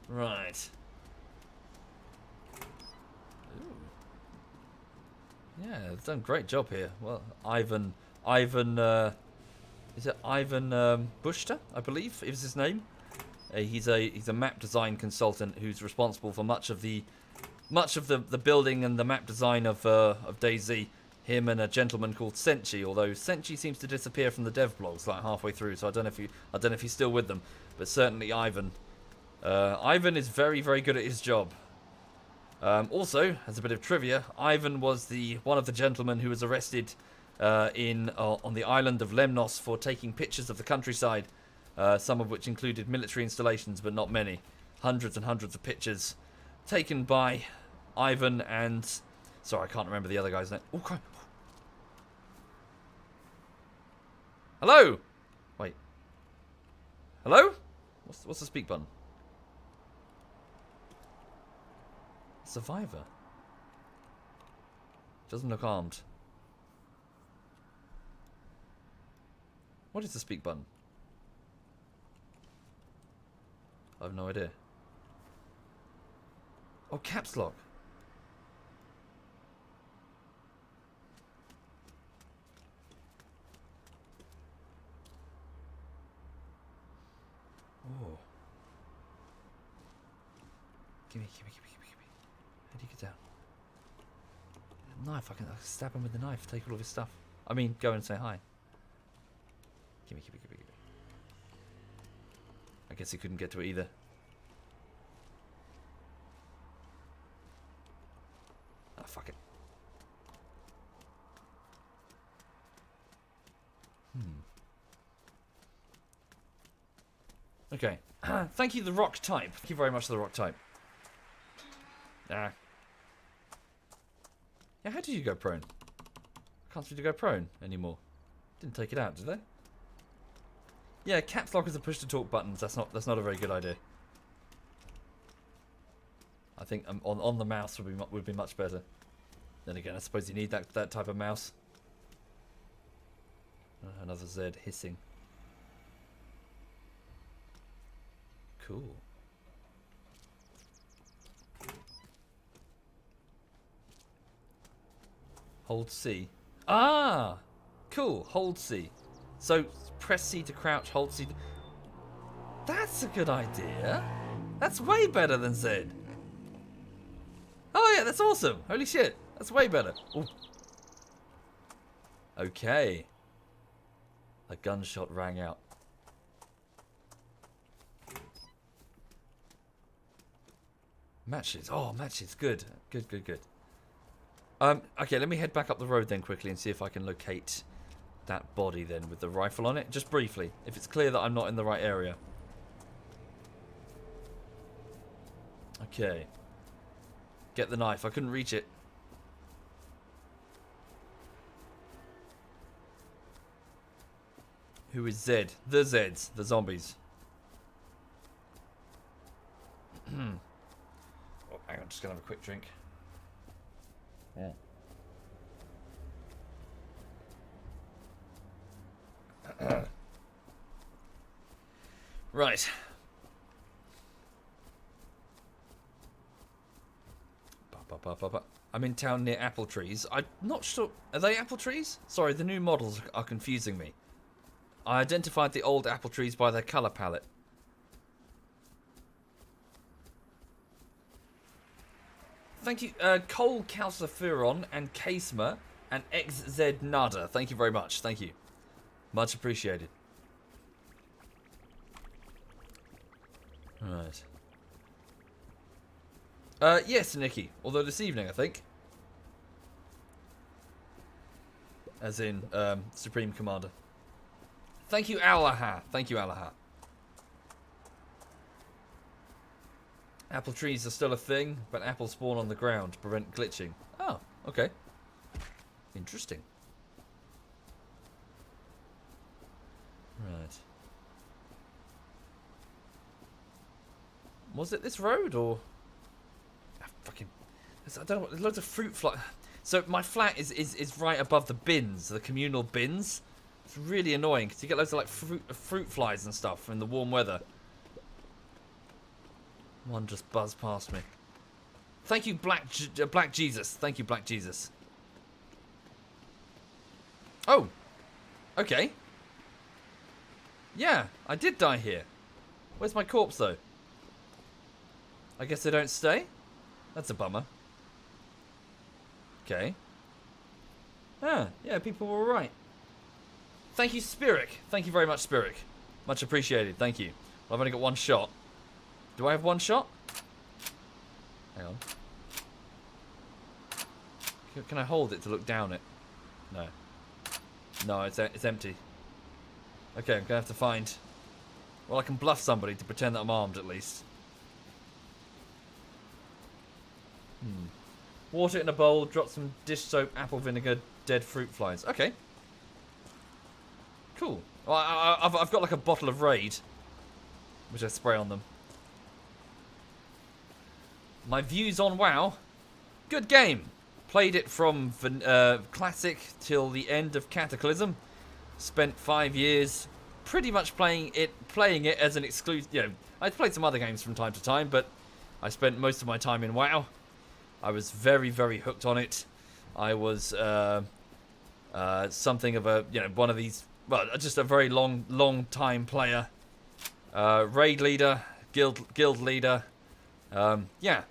Right. Ooh. Yeah, it's done a great job here. Well, Ivan, is it Ivan Bushter, I believe is his name. He's a map design consultant who's responsible for much of the building and the map design of DayZ. Him and a gentleman called Senchi, although Senchi seems to disappear from the dev blogs like halfway through, so I don't know if he's still with them, but certainly Ivan. Ivan is very, very good at his job. Also, as a bit of trivia, Ivan was one of the gentlemen who was arrested on the island of Lemnos for taking pictures of the countryside, some of which included military installations, but not many. Hundreds and hundreds of pictures taken by Ivan and... Sorry, I can't remember the other guy's name. Oh, God. Hello? Wait. Hello? What's the speak button? Survivor. Doesn't look armed. What is the speak button? I have no idea. Oh, caps lock. Oh. Gimme. How do you get down? Knife, I can stab him with the knife, take all of his stuff. I mean, go and say hi. Gimme. I guess he couldn't get to it either. Ah, fuck it. Okay. Thank you, the rock type. Thank you very much, the rock type. Yeah, how did you go prone? I can't seem to go prone anymore. Didn't take it out, did they? Yeah, caps lock is a push to talk buttons. That's not a very good idea. I think on the mouse would be much better. Then again, I suppose you need that type of mouse. Another Z hissing. Cool. Hold C. Ah! Cool. Hold C. So, press C to crouch, hold C to... That's a good idea. That's way better than Z. Oh yeah, that's awesome. Holy shit. That's way better. Ooh. Okay. A gunshot rang out. Matches. Oh, matches. Good. Good. Okay, let me head back up the road then quickly and see if I can locate that body then with the rifle on it. Just briefly. If it's clear that I'm not in the right area. Okay. Get the knife. I couldn't reach it. Who is Z? The Zeds. The zombies. Oh, hang on. Just going to have a quick drink. Yeah. Right. I'm in town near apple trees. I'm not sure. Are they apple trees? Sorry, the new models are confusing me. I identified the old apple trees by their colour palette. Thank you, Cole Calciferon and Casema and XZ Nada. Thank you very much. Thank you. Much appreciated. Right. Yes, Nikki. Although this evening, I think. As in, Supreme Commander. Thank you, Alaha. Thank you, Alaha. Apple trees are still a thing, but apples spawn on the ground to prevent glitching. Oh, okay. Interesting. Right. Was it this road, or... fucking... I don't know, there's loads of fruit fly... So my flat is right above the bins, the communal bins. It's really annoying, because you get loads of like fruit flies and stuff in the warm weather. One just buzzed past me. Thank you, Black Jesus. Thank you, Black Jesus. Oh. Okay. Yeah, I did die here. Where's my corpse, though? I guess they don't stay? That's a bummer. Okay. Ah, yeah, people were right. Thank you, Spirik. Thank you very much, Spirik. Much appreciated. Thank you. Well, I've only got one shot. Do I have one shot? Hang on. Can I hold it to look down it? No. No, it's empty. Okay, I'm going to have to find... Well, I can bluff somebody to pretend that I'm armed, at least. Water in a bowl, drop some dish soap, apple vinegar, dead fruit flies. Okay. Cool. Well, I've got like a bottle of Raid, which I spray on them. My views on WoW. Good game. Played it from Classic till the end of Cataclysm. Spent 5 years pretty much playing it as an exclusive. You know, I played some other games from time to time, but I spent most of my time in WoW. I was very, very hooked on it. I was something of a, one of these, well, just a very long time player. Raid leader, guild leader. Yeah.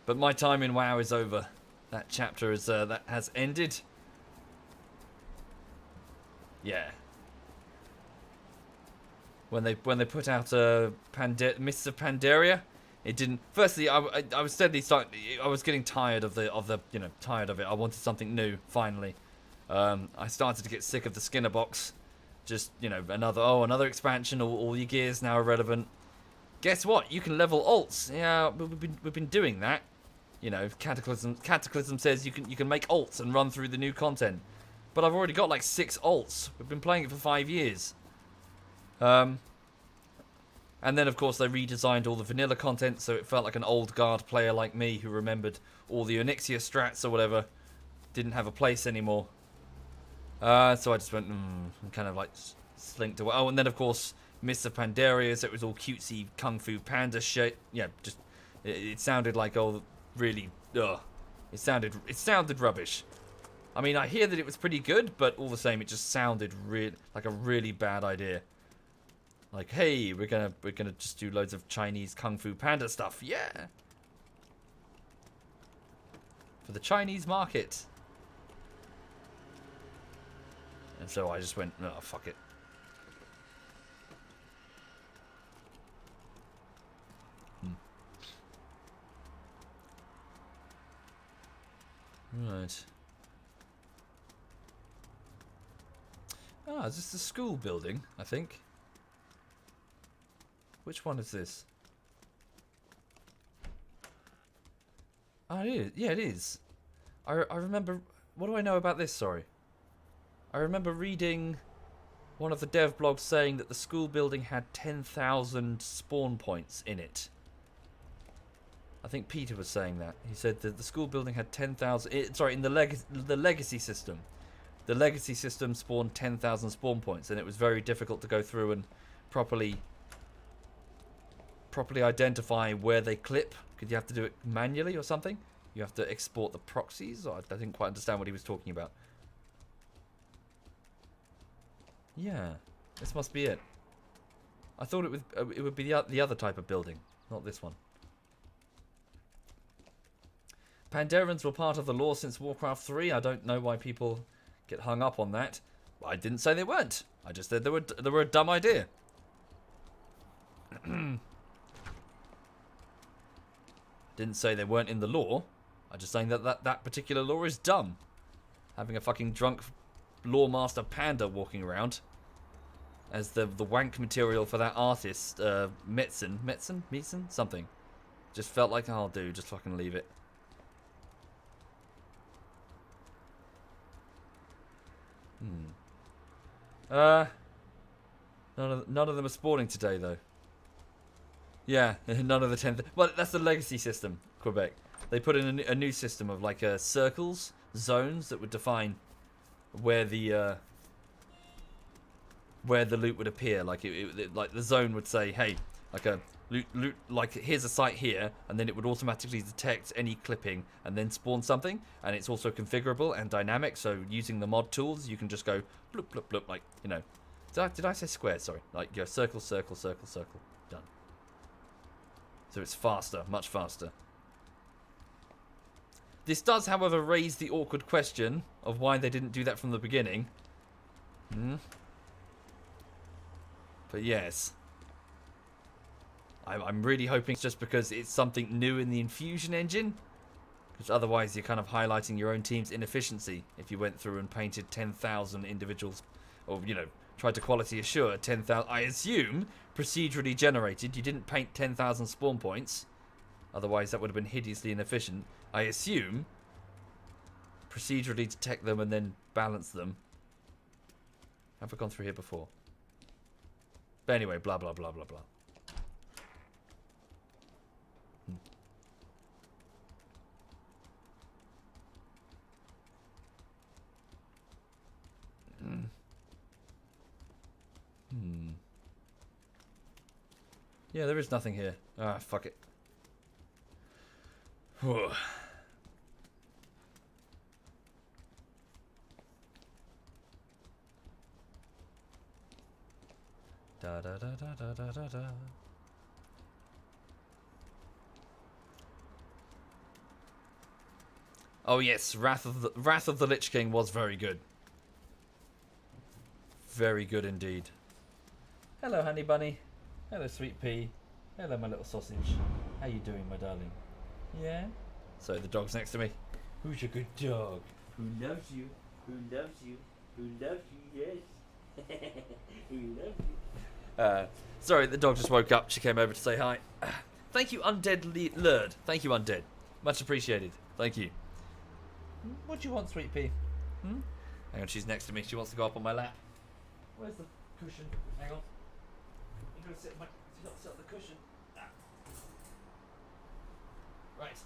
But my time in WoW is over. That chapter is that has ended. Yeah. When they put out Mists of Pandaria, it didn't. Firstly, I was steadily I was getting tired of tired of it. I wanted something new. Finally, I started to get sick of the Skinner box. Just another expansion. All your gear's now irrelevant. Guess what? You can level alts. Yeah, we've been doing that. Cataclysm says you can make alts and run through the new content. But I've already got like 6 alts. We've been playing it for 5 years. And then, of course, they redesigned all the vanilla content, so it felt like an old guard player like me who remembered all the Onyxia strats or whatever didn't have a place anymore. So I just went, kind of like slinked away. Oh, and then, of course, Mists of Pandaria, so it was all cutesy Kung Fu Panda shit. Yeah, just, it sounded like, really, it sounded rubbish. I mean, I hear that it was pretty good, but all the same, it just sounded like a really bad idea. Like, hey, we're gonna just do loads of Chinese Kung Fu Panda stuff, yeah, for the Chinese market. And so I just went, oh, fuck it. Right. Ah, is this the school building, I think? Which one is this? Oh, it is. Yeah, it is. I remember... What do I know about this? Sorry. I remember reading one of the dev blogs saying that the school building had 10,000 spawn points in it. I think Peter was saying that. He said that the school building had 10,000... Sorry, in the legacy system. The legacy system spawned 10,000 spawn points, and it was very difficult to go through and properly properly identify where they clip, because you have to do it manually or something. You have to export the proxies. Or I didn't quite understand what he was talking about. Yeah, this must be it. I thought it would be the other type of building, not this one. Pandaren were part of the lore since Warcraft 3. I don't know why people get hung up on that. I didn't say they weren't. I just said they were a dumb idea. Didn't say they weren't in the lore. I'm just saying that particular lore is dumb. Having a fucking drunk lore master panda walking around as the wank material for that artist, Metzen, something. Just felt like, oh, dude, just fucking leave it. None of them are spawning today, though. Yeah, none of the 10th. Well, that's the legacy system, Quebec. They put in a new system of like circles, zones that would define where the loot would appear. Like like the zone would say, hey, like a loot, like here's a site here, and then it would automatically detect any clipping and then spawn something. And it's also configurable and dynamic. So using the mod tools, you can just go bloop bloop bloop, like, you know. Did I say square? Sorry, like go circle, circle, circle, circle. Done. So it's faster, much faster. This does, however, raise the awkward question of why they didn't do that from the beginning. But yes. I'm really hoping it's just because it's something new in the Infusion engine. Because otherwise you're kind of highlighting your own team's inefficiency if you went through and painted 10,000 individuals, or, you know, tried to quality assure 10,000. I assume procedurally generated. You didn't paint 10,000 spawn points. Otherwise that would have been hideously inefficient. I assume procedurally detect them and then balance them. Have I gone through here before? But anyway, blah, blah, blah, blah, blah. Yeah, there is nothing here. Ah, fuck it. Da da da da da da da da. Oh yes, Wrath of the Lich King was very good. Very good indeed. Hello, honey bunny. Hello, sweet pea. Hello, my little sausage. How you doing, my darling? Yeah? So the dog's next to me. Who's your good dog? Who loves you? Who loves you? Who loves you? Yes. Who loves you? Sorry, the dog just woke up. She came over to say hi. Thank you, Undead Lurd. Thank you, Undead. Much appreciated. Thank you. What do you want, sweet pea? Hang on, she's next to me. She wants to go up on my lap. Where's the cushion? Hang on. You're going to sit on the cushion. Right,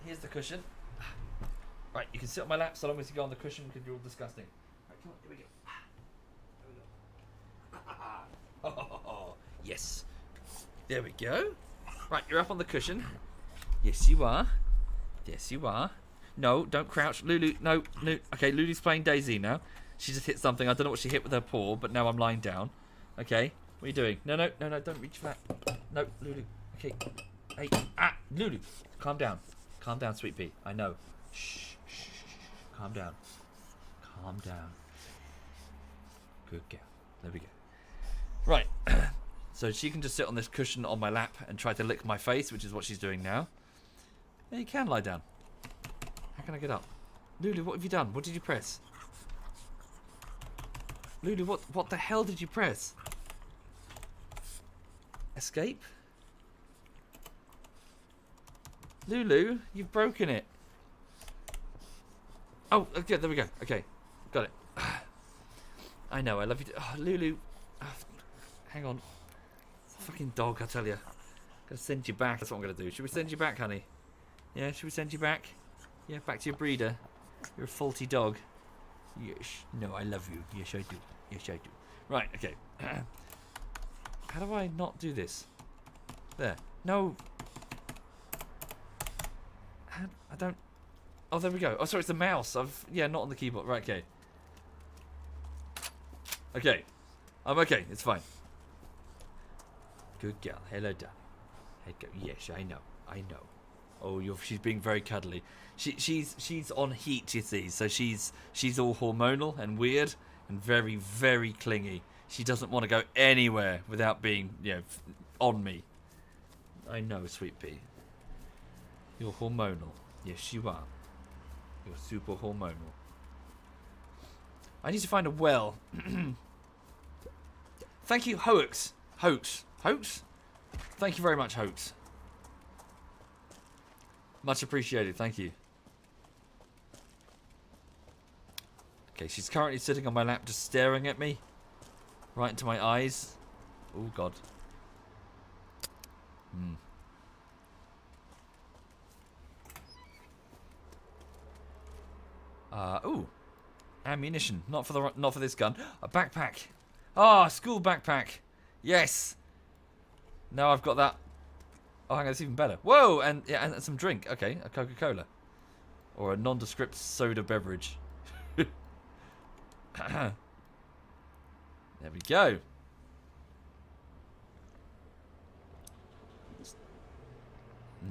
here's the cushion. Right, you can sit on my lap so long as you go on the cushion because you're all disgusting. Right, come on, here we go. There we go. Oh, yes. There we go. Right, you're up on the cushion. Yes, you are. Yes, you are. No, don't crouch. Lulu, no. Okay, Lulu's playing DayZ now. She just hit something. I don't know what she hit with her paw, but now I'm lying down. Okay, what are you doing? No, don't reach for that. No, Lulu. Okay. Hey, Lulu. Calm down. Calm down, sweet pea. I know. Shh. Calm down. Calm down. Good girl. There we go. Right. So she can just sit on this cushion on my lap and try to lick my face, which is what she's doing now. Yeah, you can lie down. How can I get up? Lulu, what have you done? What did you press? Lulu, what the hell did you press? Escape? Lulu, you've broken it. Oh, okay, there we go. Okay, got it. I know, I love you. Oh, Lulu. Oh, hang on. Fucking dog, I tell you. Gonna send you back. That's what I'm gonna do. Should we send you back, honey? Yeah, should we send you back? Yeah, back to your breeder. You're a faulty dog. Yes. No, I love you. Yes, I do. Yes, I do. Right, okay. How do I not do this? There. No. I don't... Oh, there we go. Oh, sorry, it's the mouse. Yeah, not on the keyboard. Right, okay. Okay. I'm okay. It's fine. Good girl. Hello, darling. Hey, go. Yes, I know. I know. Oh, she's being very cuddly. She's on heat, you see. So she's all hormonal and weird and very, very clingy. She doesn't want to go anywhere without being, on me. I know, sweet pea. You're hormonal. Yes, you are. You're super hormonal. I need to find a well. Thank you, Hoax. Hoax. Hoax? Thank you very much, Hoax. Much appreciated, thank you. Okay, she's currently sitting on my lap just staring at me. Right into my eyes. Oh, God. Ooh. Ammunition. Not for this gun. A backpack. Ah, school backpack. Yes. Now I've got that. Oh, hang on, it's even better. Whoa, and some drink. Okay, a Coca-Cola. Or a nondescript soda beverage. There we go.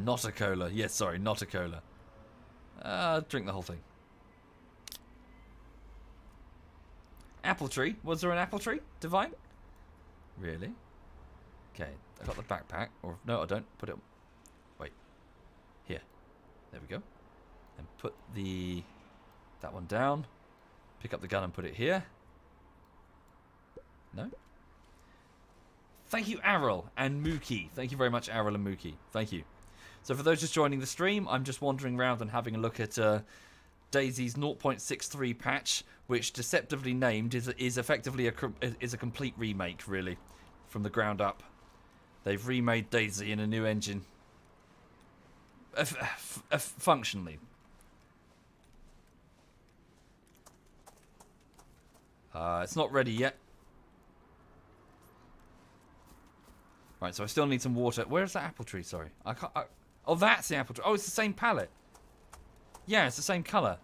Not a cola. Yes, sorry, not a cola. Drink the whole thing. Apple tree. Was there an apple tree? Divine? Really? Okay, I got the backpack. Or, no, I don't. Put it... Wait. Here. There we go. And put that one down. Pick up the gun and put it here. No? Thank you, Arrel and Mookie. Thank you very much, Arrel and Mookie. Thank you. So for those just joining the stream, I'm just wandering around and having a look at DayZ's 0.63 patch, which deceptively named is effectively a complete remake, really, from the ground up. They've remade DayZ in a new engine. Functionally. It's not ready yet. Right, so I still need some water. Where's that apple tree? Sorry. I can't... oh, that's the apple tree. Oh, it's the same palette. Yeah, it's the same colour.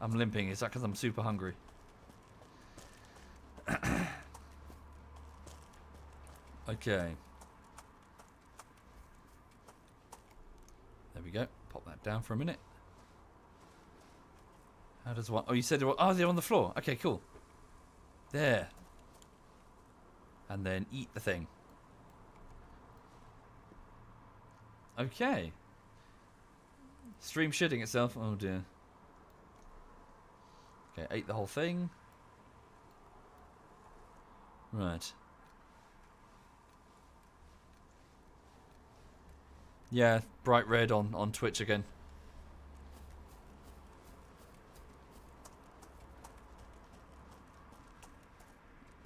I'm limping. Is that because I'm super hungry? Okay. There we go. Pop that down for a minute. How does one... oh, you said... oh, they're on the floor. Okay, cool. There. And then eat the thing. Okay. Stream shitting itself. Oh, dear. Okay, ate the whole thing. Right. Yeah, bright red on Twitch again.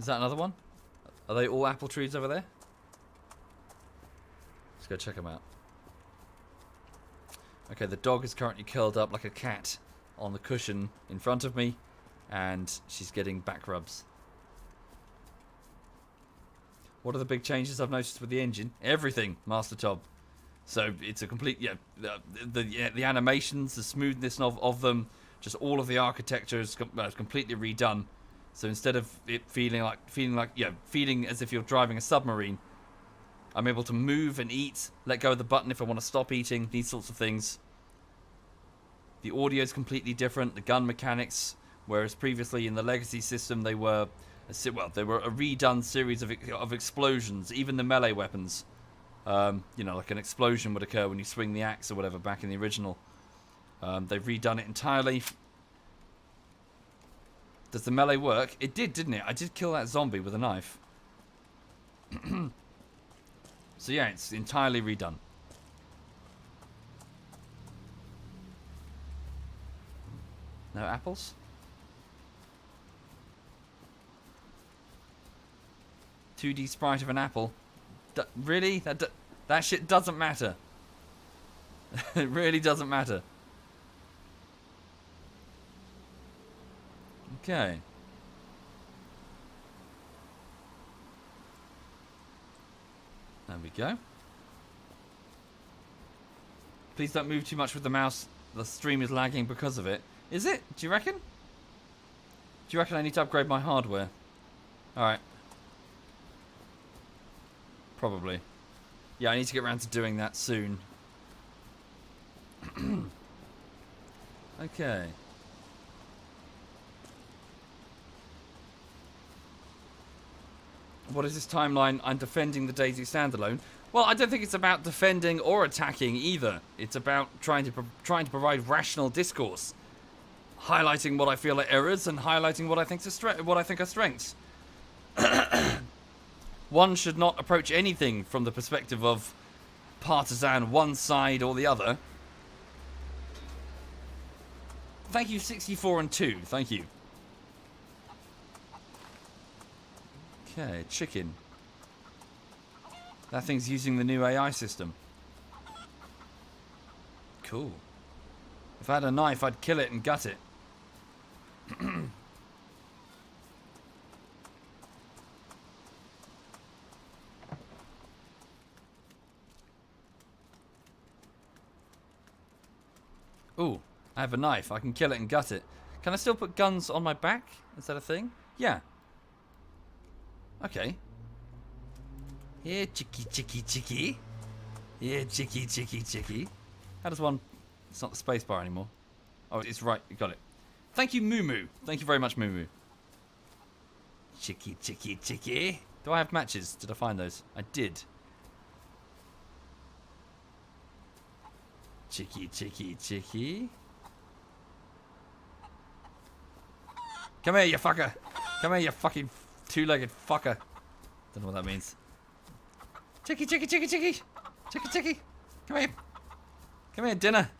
Is that another one? Are they all apple trees over there? Let's go check them out. Okay, the dog is currently curled up like a cat on the cushion in front of me, and she's getting back rubs. What are the big changes I've noticed with the engine? Everything, Master Tob. So it's a complete, the animations, the smoothness of them, just all of the architecture is completely redone. So instead of it feeling as if you're driving a submarine, I'm able to move and eat, let go of the button if I want to stop eating, these sorts of things. The audio is completely different, the gun mechanics, whereas previously in the legacy system they were a redone series of explosions, even the melee weapons. Like an explosion would occur when you swing the axe or whatever back in the original. They've redone it entirely. Does the melee work? It did, didn't it? I did kill that zombie with a knife. So yeah, it's entirely redone. No apples? 2D sprite of an apple? Really? That shit doesn't matter. It really doesn't matter. Okay. There we go. Please don't move too much with the mouse. The stream is lagging because of it. Is it? Do you reckon? Do you reckon I need to upgrade my hardware? Alright. Probably. Yeah, I need to get around to doing that soon. Okay. What is this timeline? I'm defending the DayZ standalone. Well, I don't think it's about defending or attacking either. It's about trying to provide rational discourse, highlighting what I feel are errors and highlighting what I think are strengths. One should not approach anything from the perspective of partisan one side or the other. Thank you, 64 and 2. Thank you. Okay, chicken. That thing's using the new AI system. Cool. If I had a knife, I'd kill it and gut it. Ooh, I have a knife. I can kill it and gut it. Can I still put guns on my back? Is that a thing? Yeah. Okay. Yeah, chicky, chicky, chicky. Yeah, chicky, chicky, chicky. How does one... It's not the space bar anymore. Oh, it's right. You got it. Thank you, Moo Moo. Thank you very much, Moo Moo. Chicky, chicky, chicky. Do I have matches? Did I find those? I did. Chicky, chicky, chicky. Come here, you fucker. Come here, you fucking two-legged fucker. Don't know what that means. Chicky, chicky, chicky, chicky. Chicky, chicky. Come here. Come here, dinner.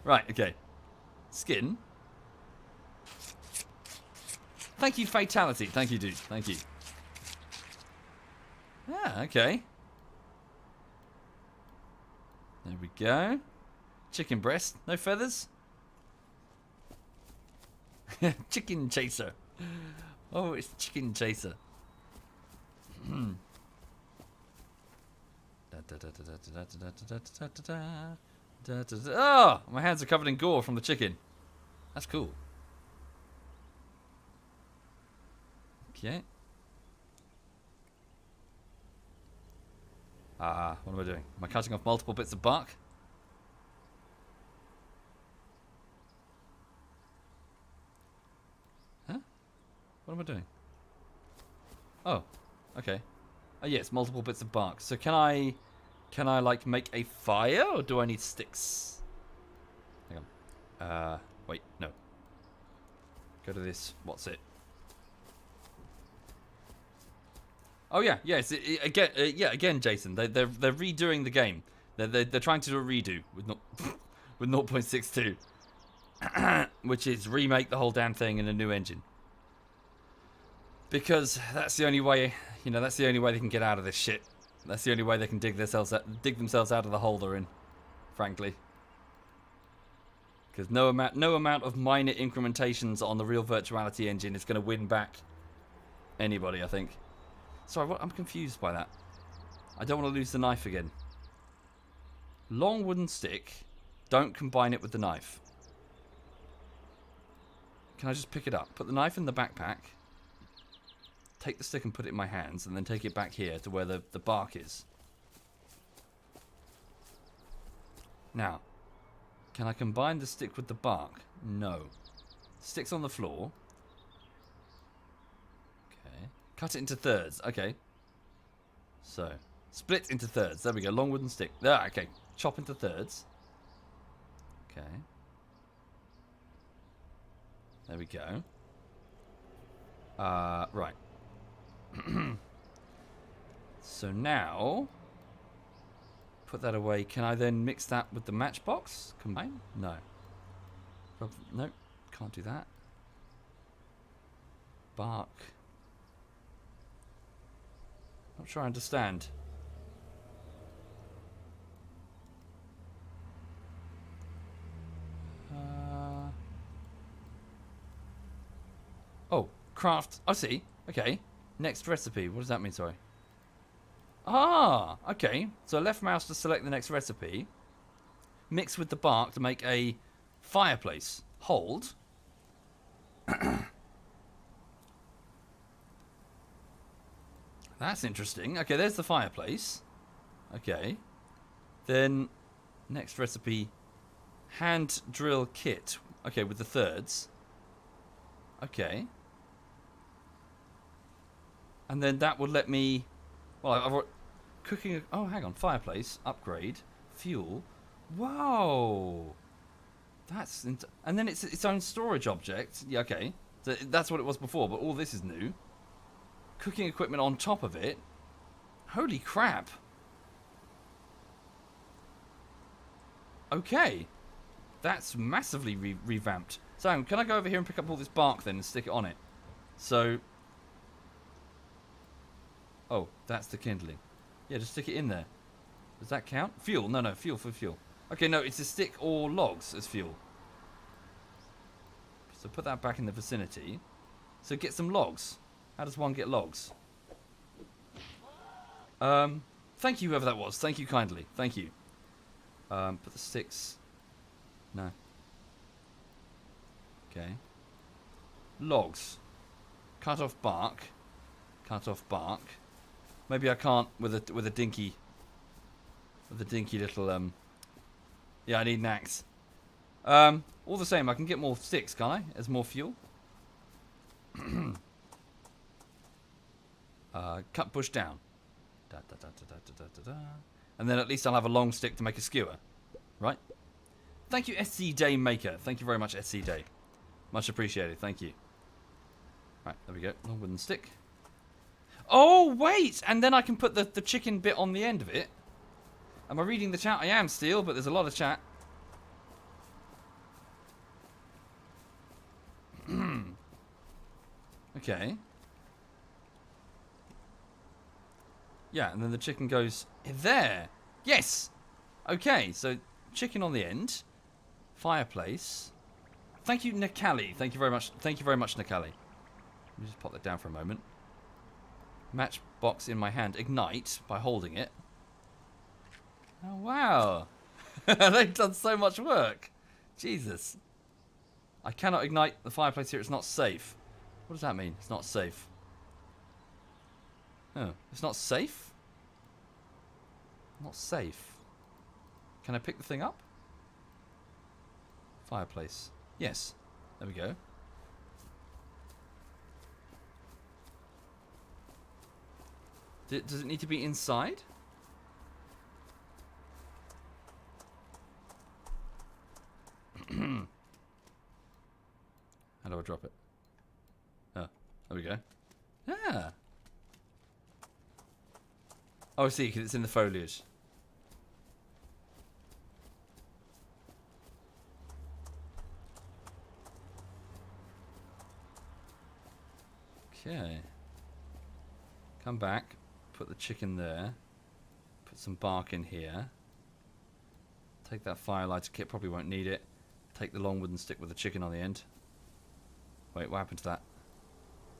Right, okay. Skin. Thank you, Fatality. Thank you, dude. Thank you. Ah, okay. There we go. Chicken breast. No feathers. Chicken chaser. Oh, it's chicken chaser. Oh, my hands are covered in gore from the chicken. That's cool. Okay. What am I doing? Am I cutting off multiple bits of bark? Huh? What am I doing? Oh, okay. Oh yes, multiple bits of bark. So can I like make a fire, or do I need sticks? Hang on. Wait, no. Go to this. What's it? Oh yeah, yes. Again, Jason. They're redoing the game. They're trying to do a redo with with 0.62, which is remake the whole damn thing in a new engine. Because that's the only way, that's the only way they can get out of this shit. That's the only way they can dig themselves out of the hole they're in, frankly. Because no amount of minor incrementations on the real virtuality engine is going to win back anybody, I think. Sorry, I'm confused by that. I don't want to lose the knife again. Long wooden stick. Don't combine it with the knife. Can I just pick it up? Put the knife in the backpack. Take the stick and put it in my hands, and then take it back here to where the bark is. Now, can I combine the stick with the bark? No. Stick's on the floor. Okay. Cut it into thirds. Okay. So, split into thirds. There we go. Long wooden stick. There, okay. Chop into thirds. Okay. There we go. Right. So now, put that away. Can I then mix that with the matchbox? Combine? No. Nope. Can't do that. Bark. Not sure I understand. Oh, craft. I see. Okay. Next recipe. What does that mean? Sorry. Ah, okay. So left mouse to select the next recipe. Mix with the bark to make a fireplace. Hold. That's interesting. Okay, there's the fireplace. Okay. Then, next recipe, hand drill kit. Okay, with the thirds. Okay. And then that would let me... Well, I've cooking... Oh, hang on. Fireplace. Upgrade. Fuel. Whoa. That's... And then it's its own storage object. Yeah, okay. So that's what it was before, but all this is new. Cooking equipment on top of it. Holy crap. Okay. That's massively revamped. So, can I go over here and pick up all this bark then and stick it on it? So... Oh, that's the kindling. Yeah, just stick it in there. Does that count? Fuel? No, fuel for fuel. Okay, no, it's a stick or logs as fuel. So put that back in the vicinity. So get some logs. How does one get logs? Thank you, whoever that was. Thank you kindly. Thank you. Put the sticks... No. Okay. Logs. Cut off bark. Cut off bark. Maybe I can't with a dinky little Yeah, I need an axe. All the same, I can get more sticks, can't I? As more fuel. Cut bush down. Da, da, da, da, da, da, da, da. And then at least I'll have a long stick to make a skewer. Right? Thank you, SC Day Maker. Thank you very much, SC Day. Much appreciated. Thank you. Right, there we go. Long wooden stick. Oh, wait! And then I can put the chicken bit on the end of it. Am I reading the chat? I am still, but there's a lot of chat. Okay. Yeah, and then the chicken goes there. Yes! Okay, so chicken on the end. Fireplace. Thank you, Nikali. Thank you very much. Thank you very much, Nikali. Let me just pop that down for a moment. Matchbox in my hand. Ignite by holding it. Oh, wow. They've done so much work. Jesus. I cannot ignite the fireplace here. It's not safe. What does that mean? It's not safe. Oh, it's not safe? Not safe. Can I pick the thing up? Fireplace. Yes. There we go. Does it need to be inside? How do I drop it? Oh, there we go. Ah. Oh, I see, because it's in the foliage. Okay. Come back. Put the chicken there. Put some bark in here. Take that firelighter kit. Probably won't need it. Take the long wooden stick with the chicken on the end. Wait, what happened to that?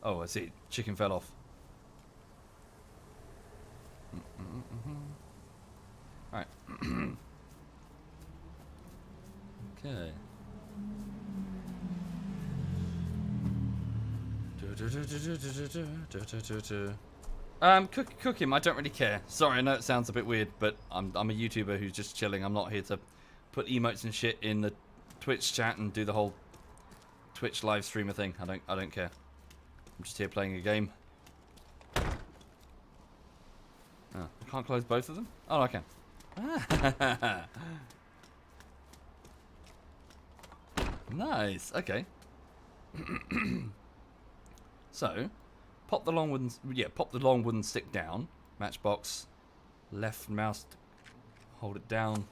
Oh, I see. Chicken fell off. Alright. Okay. Cook him. I don't really care. Sorry, I know it sounds a bit weird, but I'm a YouTuber who's just chilling. I'm not here to put emotes and shit in the Twitch chat and do the whole Twitch live streamer thing. I don't care. I'm just here playing a game. Oh, I can't close both of them? Oh, I can. Nice. Okay. So, pop the long wooden stick down. Matchbox. Left mouse. Hold it down.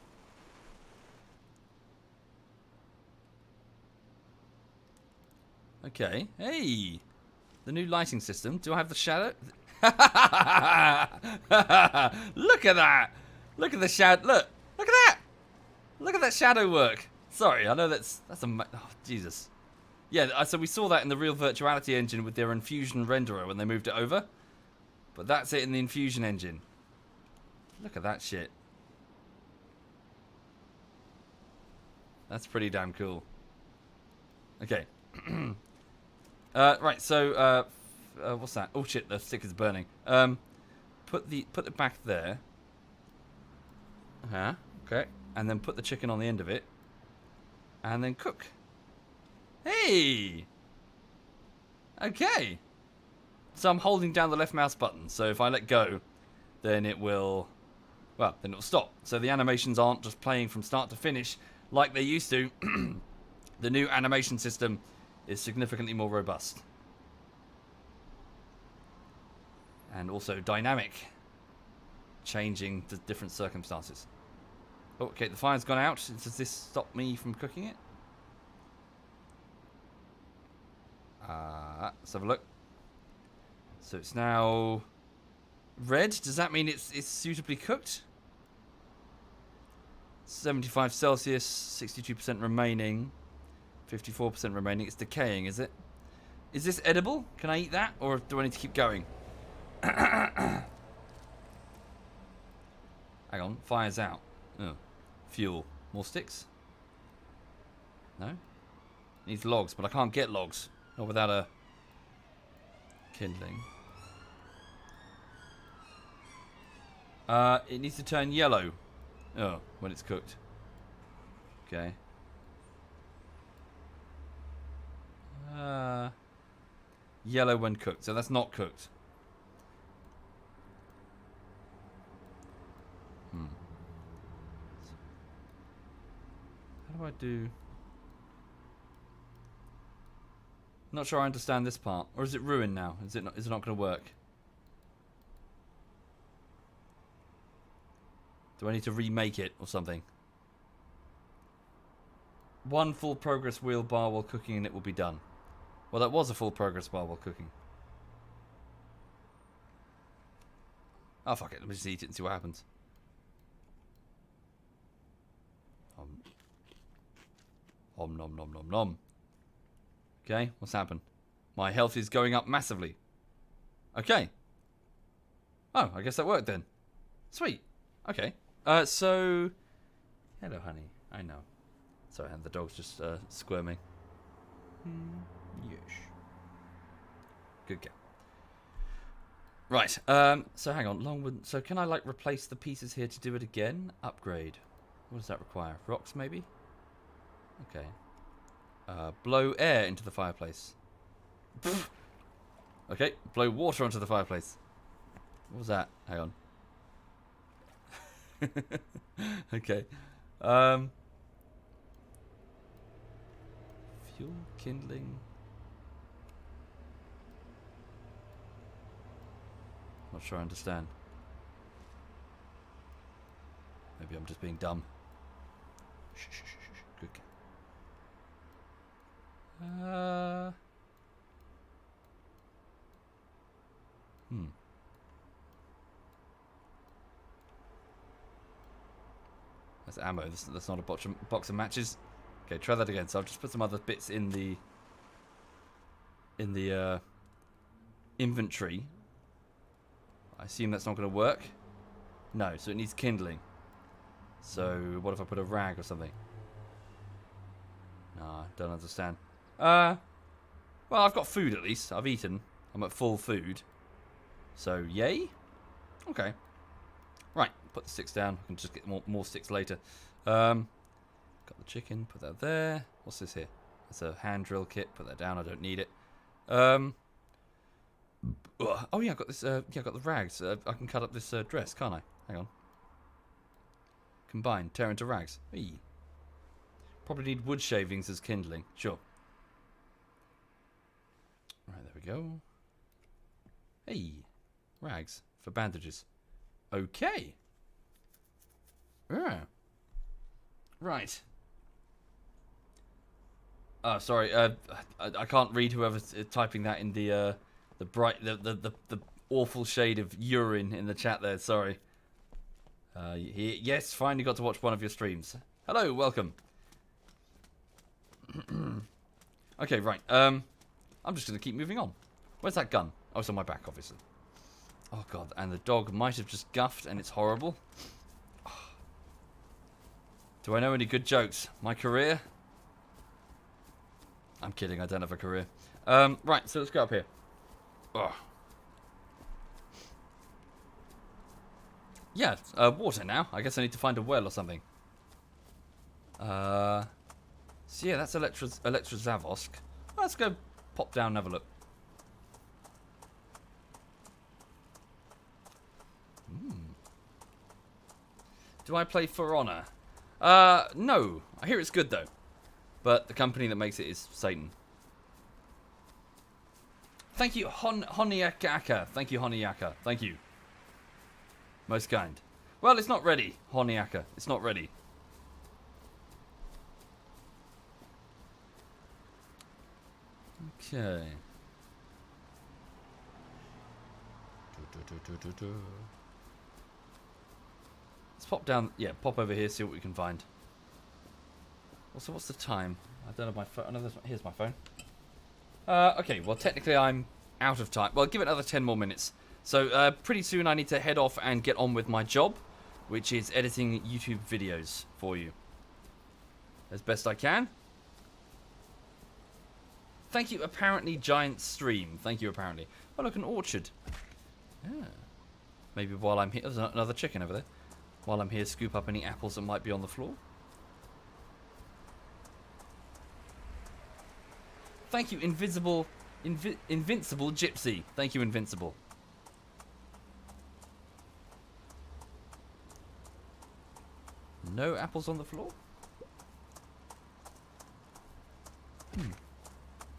Okay. Hey! The new lighting system. Do I have the shadow? Look at that! Look at the shadow. Look at that! Look at that shadow work. Sorry, I know that's a... Oh, Jesus. Yeah, so we saw that in the real virtuality engine with their Infusion renderer when they moved it over. But that's it in the Infusion engine. Look at that shit. That's pretty damn cool. Okay. Right, so what's that? Oh shit, the stick is burning. Put it back there. Okay. And then put the chicken on the end of it. And then cook. Hey! Okay. So I'm holding down the left mouse button. So if I let go, then it will... Well, then it'll stop. So the animations aren't just playing from start to finish like they used to. The new animation system is significantly more robust. And also dynamic. Changing to different circumstances. Oh, okay, the fire's gone out. Does this stop me from cooking it? Let's have a look. So it's now red. Does that mean it's suitably cooked? 75 Celsius, 62% remaining, 54% remaining. It's decaying, is it? Is this edible? Can I eat that? Or do I need to keep going? Hang on, fire's out. Oh. Fuel. More sticks? No? Needs logs, but I can't get logs. Not without a kindling. It needs to turn yellow. Oh, when it's cooked. Okay. Yellow when cooked, so that's not cooked. How do I do... Not sure I understand this part. Or is it ruined now? Is it not going to work? Do I need to remake it or something? One full progress wheel bar while cooking and it will be done. Well, that was a full progress bar while cooking. Oh, fuck it. Let me just eat it and see what happens. Om nom nom nom nom. Okay, what's happened? My health is going up massively. Okay. Oh, I guess that worked then. Sweet. Okay. So... Hello, honey. I know. Sorry, and the dog's just squirming. Yes. Good girl. Right, so hang on. Longwood. So can I, like, replace the pieces here to do it again? Upgrade. What does that require? Rocks, maybe? Okay. Blow air into the fireplace. Okay, blow water onto the fireplace. What was that? Hang on. Okay. Fuel, kindling. Not sure I understand. Maybe I'm just being dumb. Shh, shh, shh, shh. Good girl. That's ammo. That's not a box of matches. Okay, try that again. So I've just put some other bits in the inventory. I assume that's not going to work. No, so it needs kindling. So what if I put a rag or something? No, don't understand. Well, I've got food at least. I've eaten. I'm at full food. So, yay? Okay. Right, put the sticks down. I can just get more sticks later. Got the chicken, put that there. What's this here? It's a hand drill kit. Put that down. I don't need it. Oh yeah, I got this. Yeah, I got the rags. I can cut up this dress, can't I? Hang on. Combine, tear into rags. Eee. Probably need wood shavings as kindling. Sure. Right, there we go. Hey, rags for bandages. Okay. Yeah. Right. Oh, sorry. I can't read whoever's typing that in the awful shade of urine in the chat there. Sorry. Yes, finally got to watch one of your streams. Hello, welcome. Okay, right. I'm just gonna keep moving on. Where's that gun? Oh, it's on my back, obviously. Oh god, and the dog might have just guffed and it's horrible. Do I know any good jokes? My career? I'm kidding, I don't have a career. Right, so let's go up here. Oh. Yeah, water now. I guess I need to find a well or something. So yeah, that's Electra Zavosk. Let's go pop down and have a look. Do I play For Honor? No. I hear it's good though. But the company that makes it is Satan. Thank you, Honiaka. Thank you, Honiaka. Thank you. Most kind. Well, it's not ready, Honiaka. It's not ready. Okay. Let's pop down. Yeah, pop over here, see what we can find. Also, what's the time? I don't have my phone. Oh, here's my phone. Okay, well, technically I'm out of time. Well, give it another 10 more minutes. So, pretty soon I need to head off and get on with my job, which is editing YouTube videos for you. As best I can. Thank you, apparently, giant stream. Thank you, apparently. Oh, look, an orchard. Yeah. Maybe while I'm here... There's another chicken over there. While I'm here, scoop up any apples that might be on the floor. Thank you, Invincible Gypsy. Thank you, Invincible. No apples on the floor?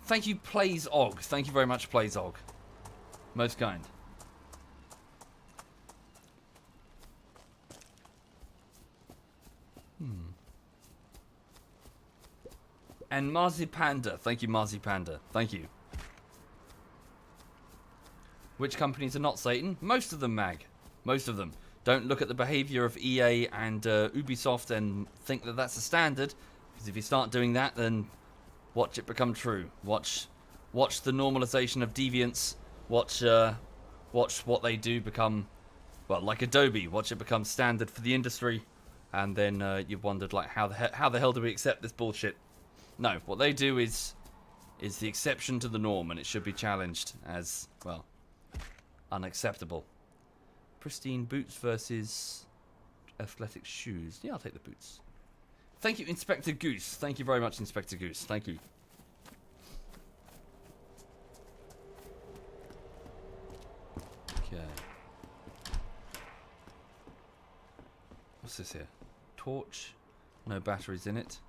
Thank you, Plays Og. Thank you very much, Plays Og. Most kind. And Marzipanda. Thank you, Marzipanda. Thank you. Which companies are not Satan? Most of them, Mag. Most of them. Don't look at the behavior of EA and Ubisoft and think that that's a standard. Because if you start doing that, then watch it become true. Watch the normalization of deviance. Watch what they do become, well, like Adobe. Watch it become standard for the industry. And then you've wondered, like, how the hell do we accept this bullshit? No, what they do is the exception to the norm, and it should be challenged as, well, unacceptable. Pristine boots versus athletic shoes. Yeah, I'll take the boots. Thank you, Inspector Goose. Thank you very much, Inspector Goose. Thank you. Okay. What's this here? Torch. No batteries in it.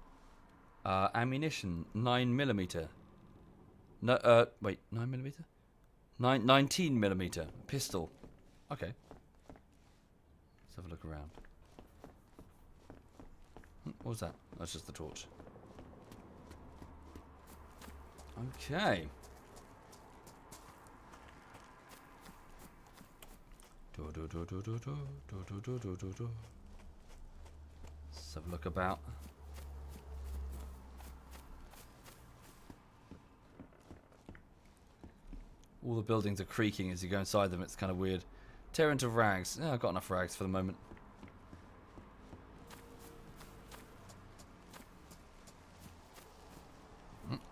Ammunition, 9mm. No, wait, 9mm? 19mm. Pistol. Okay. Let's have a look around. What was that? That's just the torch. Okay. Let's have a look about. All the buildings are creaking as you go inside them. It's kind of weird. Tear into rags. Yeah, I've got enough rags for the moment.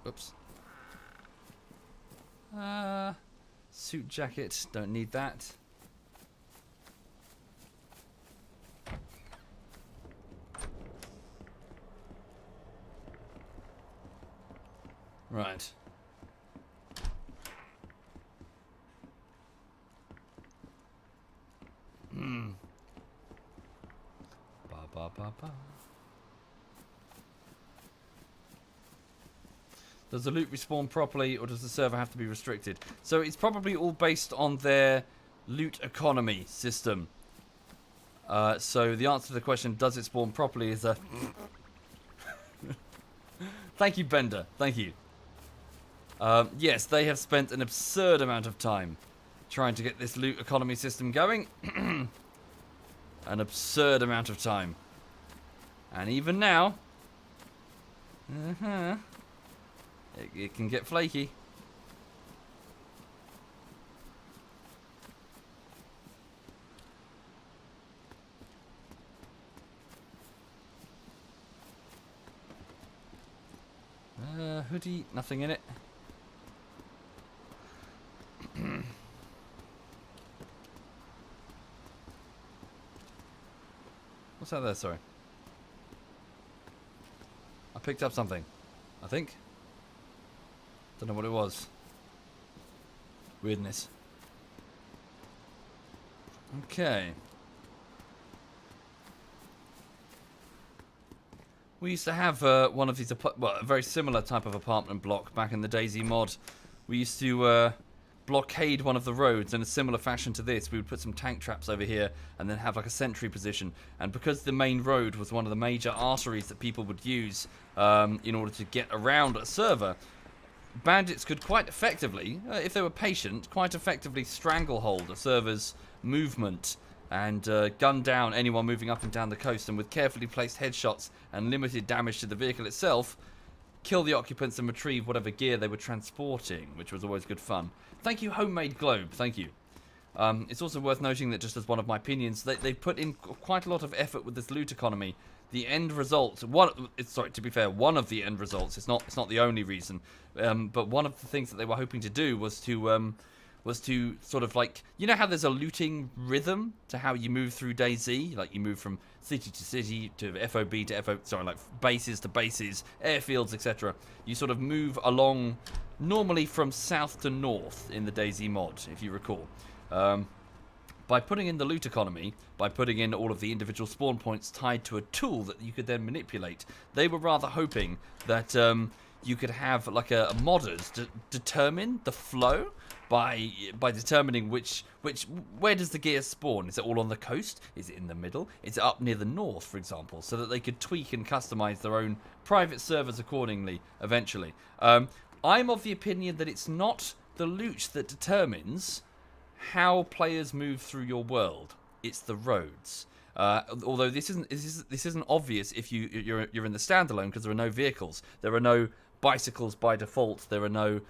Oops. Suit jacket. Don't need that. Right. Does the loot respawn properly, or does the server have to be restricted? So it's probably all based on their loot economy system. So the answer to the question, does it spawn properly, is a... Thank you, Bender. Thank you. Yes, they have spent an absurd amount of time trying to get this loot economy system going. An absurd amount of time. And even now... It can get flaky. hoodie, nothing in it. What's that there? Sorry. I picked up something. I think. Don't know what it was. Weirdness. Okay. We used to have one of these, a very similar type of apartment block back in the DayZ mod. We used to blockade one of the roads in a similar fashion to this. We would put some tank traps over here and then have like a sentry position. And because the main road was one of the major arteries that people would use in order to get around a server, bandits could quite effectively, if they were patient, quite effectively stranglehold a server's movement and gun down anyone moving up and down the coast, and with carefully placed headshots and limited damage to the vehicle itself, kill the occupants and retrieve whatever gear they were transporting, which was always good fun. Thank you, Homemade Globe, thank you. It's also worth noting that, just as one of my opinions, they've put in quite a lot of effort with this loot economy. The end result, to be fair, one of the end results, it's not the only reason, but one of the things that they were hoping to do was to sort of like, you know how there's a looting rhythm to how you move through DayZ? Like you move from city to city to FOB to like bases to bases, airfields, etc. You sort of move along normally from south to north in the DayZ mod, if you recall. By putting in the loot economy, by putting in all of the individual spawn points tied to a tool that you could then manipulate, they were rather hoping that you could have like a modders determine the flow by determining where does the gear spawn? Is it all on the coast? Is it in the middle? Is it up near the north, for example? So that they could tweak and customize their own private servers accordingly eventually. I'm of the opinion that it's not the loot that determines how players move through your world. It's the roads. Although this isn't obvious if you're in the standalone, because there are no vehicles. There are no bicycles by default. There are no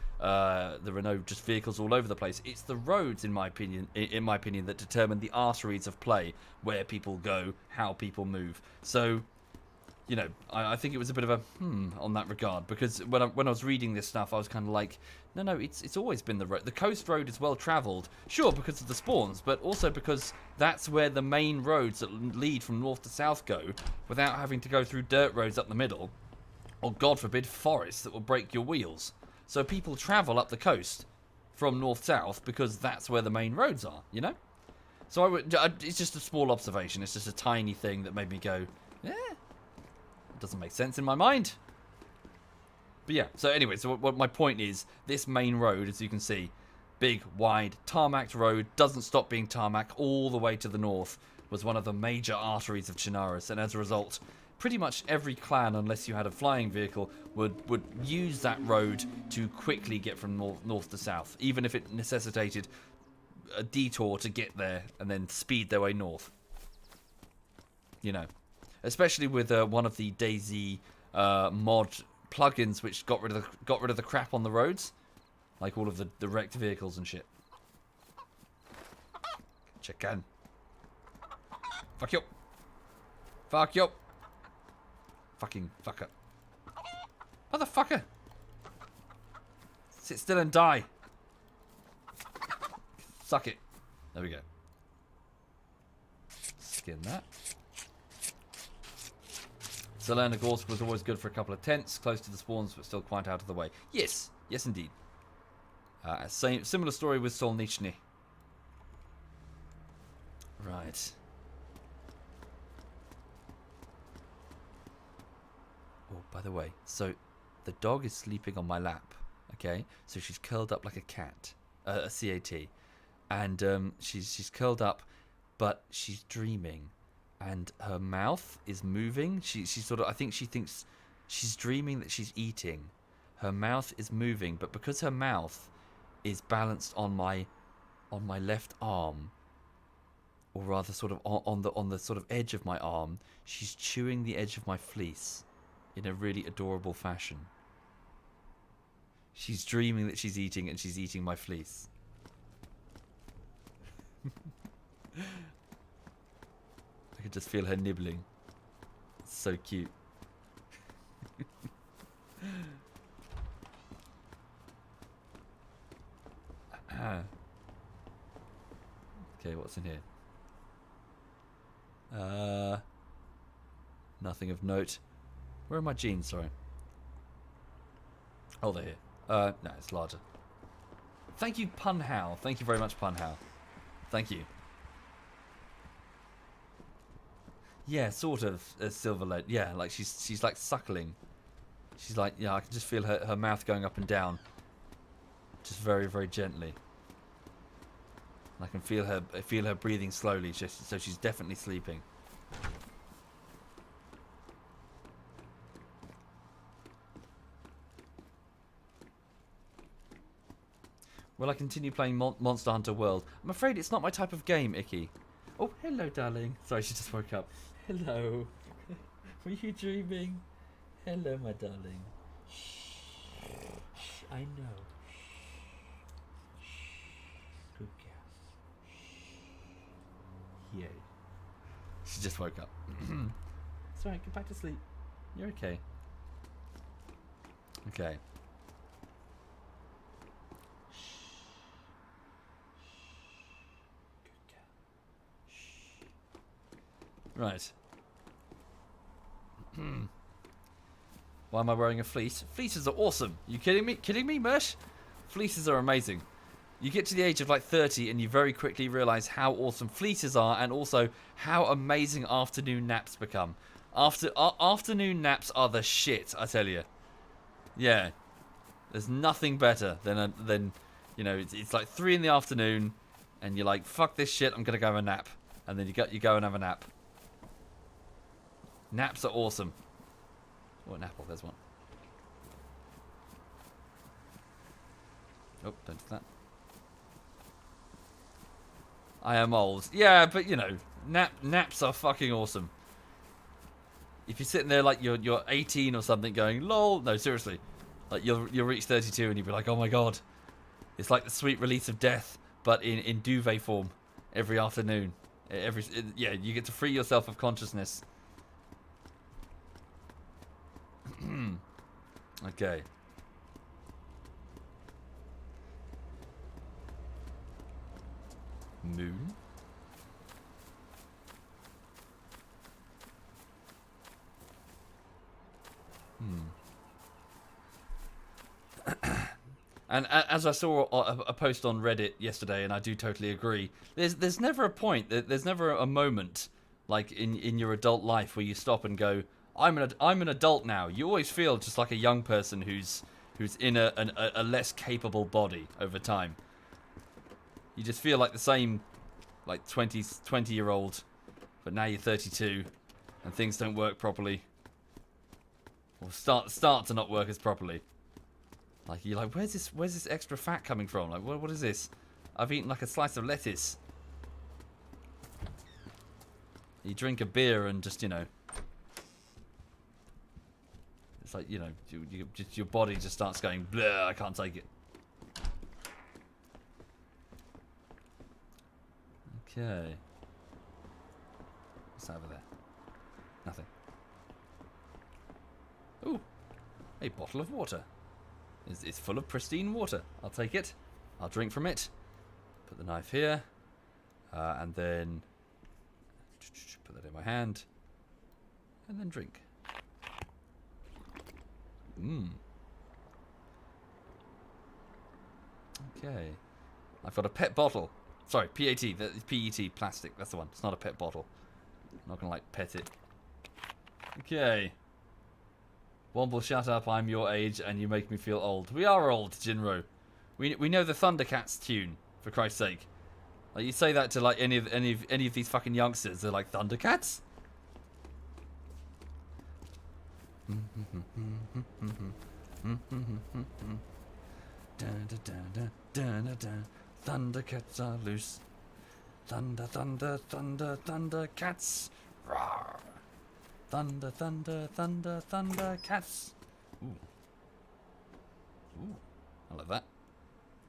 just vehicles all over the place. It's the roads, in my opinion, that determine the arteries of play, where people go, how people move. So, you know, I think it was a bit of a on that regard, because when I was reading this stuff, I was kind of like, no, it's always been the road. The coast road is well travelled, sure, because of the spawns, but also because that's where the main roads that lead from north to south go, without having to go through dirt roads up the middle, or God forbid, forests that will break your wheels. So people travel up the coast from north-south because that's where the main roads are, you know? So it's just a small observation. It's just a tiny thing that made me go, yeah, it doesn't make sense in my mind. But yeah, so anyway, so what my point is, this main road, as you can see, big, wide, tarmacked road, doesn't stop being tarmac all the way to the north, was one of the major arteries of Chinaris, and as a result, pretty much every clan, unless you had a flying vehicle, would use that road to quickly get from north to south, even if it necessitated a detour to get there and then speed their way north. You know, especially with one of the DayZ mod plugins, which got rid of the crap on the roads, like all of the wrecked vehicles and shit. Chicken. Fuck you. Fuck you. Fucking fucker. Motherfucker. Sit still and die. Suck it. There we go. Skin that. Salerno Gorsk was always good for a couple of tents, close to the spawns, but still quite out of the way. Yes. Yes, indeed. Similar story with Solnichny. Right. Oh, by the way, so the dog is sleeping on my lap, okay? So she's curled up like a cat, a CAT. And she's curled up, but she's dreaming. And her mouth is moving. She sort of, I think she thinks she's dreaming that she's eating. Her mouth is moving, but because her mouth is balanced on my left arm, or rather sort of on the sort of edge of my arm, she's chewing the edge of my fleece in a really adorable fashion. She's dreaming that she's eating, and she's eating my fleece. I could just feel her nibbling. It's so cute. Okay, what's in here? Nothing of note. Where are my jeans? Sorry. Oh, they're here. No, it's larger. Thank you, Punhow. Thank you very much, Punhow. Thank you. Yeah, sort of silver lead. Yeah, like she's like suckling. She's like, yeah, I can just feel her mouth going up and down, just very, very gently. And I can feel her breathing slowly. So she's definitely sleeping. Will I continue playing Monster Hunter World? I'm afraid it's not my type of game, Icky. Oh, hello, darling. Sorry, she just woke up. Hello. Were you dreaming? Hello, my darling. Shh. Shh. I know. Shh. Good girl. Shh. Yay. She just woke up. It's alright, go back to sleep. You're okay. Okay. Right. Why am I wearing a fleece? Fleeces are awesome. You kidding me? Kidding me, Mersh? Fleeces are amazing. You get to the age of like 30 and you very quickly realise how awesome fleeces are, and also how amazing afternoon naps become. Afternoon naps are the shit, I tell you. Yeah. There's nothing better than you know, it's like 3 in the afternoon and you're like, fuck this shit, I'm going to go have a nap. And then you go and have a nap. Naps are awesome. Oh, an apple. There's one. Oh, don't do that. I am old. Yeah, but you know, naps are fucking awesome. If you're sitting there like you're 18 or something going, lol. No, seriously. Like you'll reach 32 and you'll be like, oh my god. It's like the sweet release of death, but in duvet form every afternoon. Yeah, you get to free yourself of consciousness. Okay. Moon. And as I saw a post on Reddit yesterday, and I do totally agree, there's never a point, there's never a moment like in your adult life where you stop and go, I'm an adult now. You always feel just like a young person who's in a less capable body over time. You just feel like the same, like 20-year-old, but now you're 32, and things don't work properly, or start to not work as properly. Like you're like, where's this extra fat coming from? Like what is this? I've eaten like a slice of lettuce. You drink a beer and just, you know, it's like, you know, your body just starts going, bleh, I can't take it. Okay. What's over there? Nothing. Ooh, a bottle of water. It's full of pristine water. I'll take it. I'll drink from it. Put the knife here. And then put that in my hand. And then drink. Okay. I've got a pet bottle. Sorry, PAT. That is PET, plastic. That's the one. It's not a pet bottle. I'm not going to, like, pet it. Okay. Womble, shut up. I'm your age and you make me feel old. We are old, Jinro. We know the Thundercats tune, for Christ's sake. Like, you say that to, like, any of these fucking youngsters. They're like, Thundercats? Thundercats are loose. Thunder, thunder, thunder, Thundercats. Rawr. Thunder, thunder, thunder, Thundercats. Ooh. Ooh. I like that.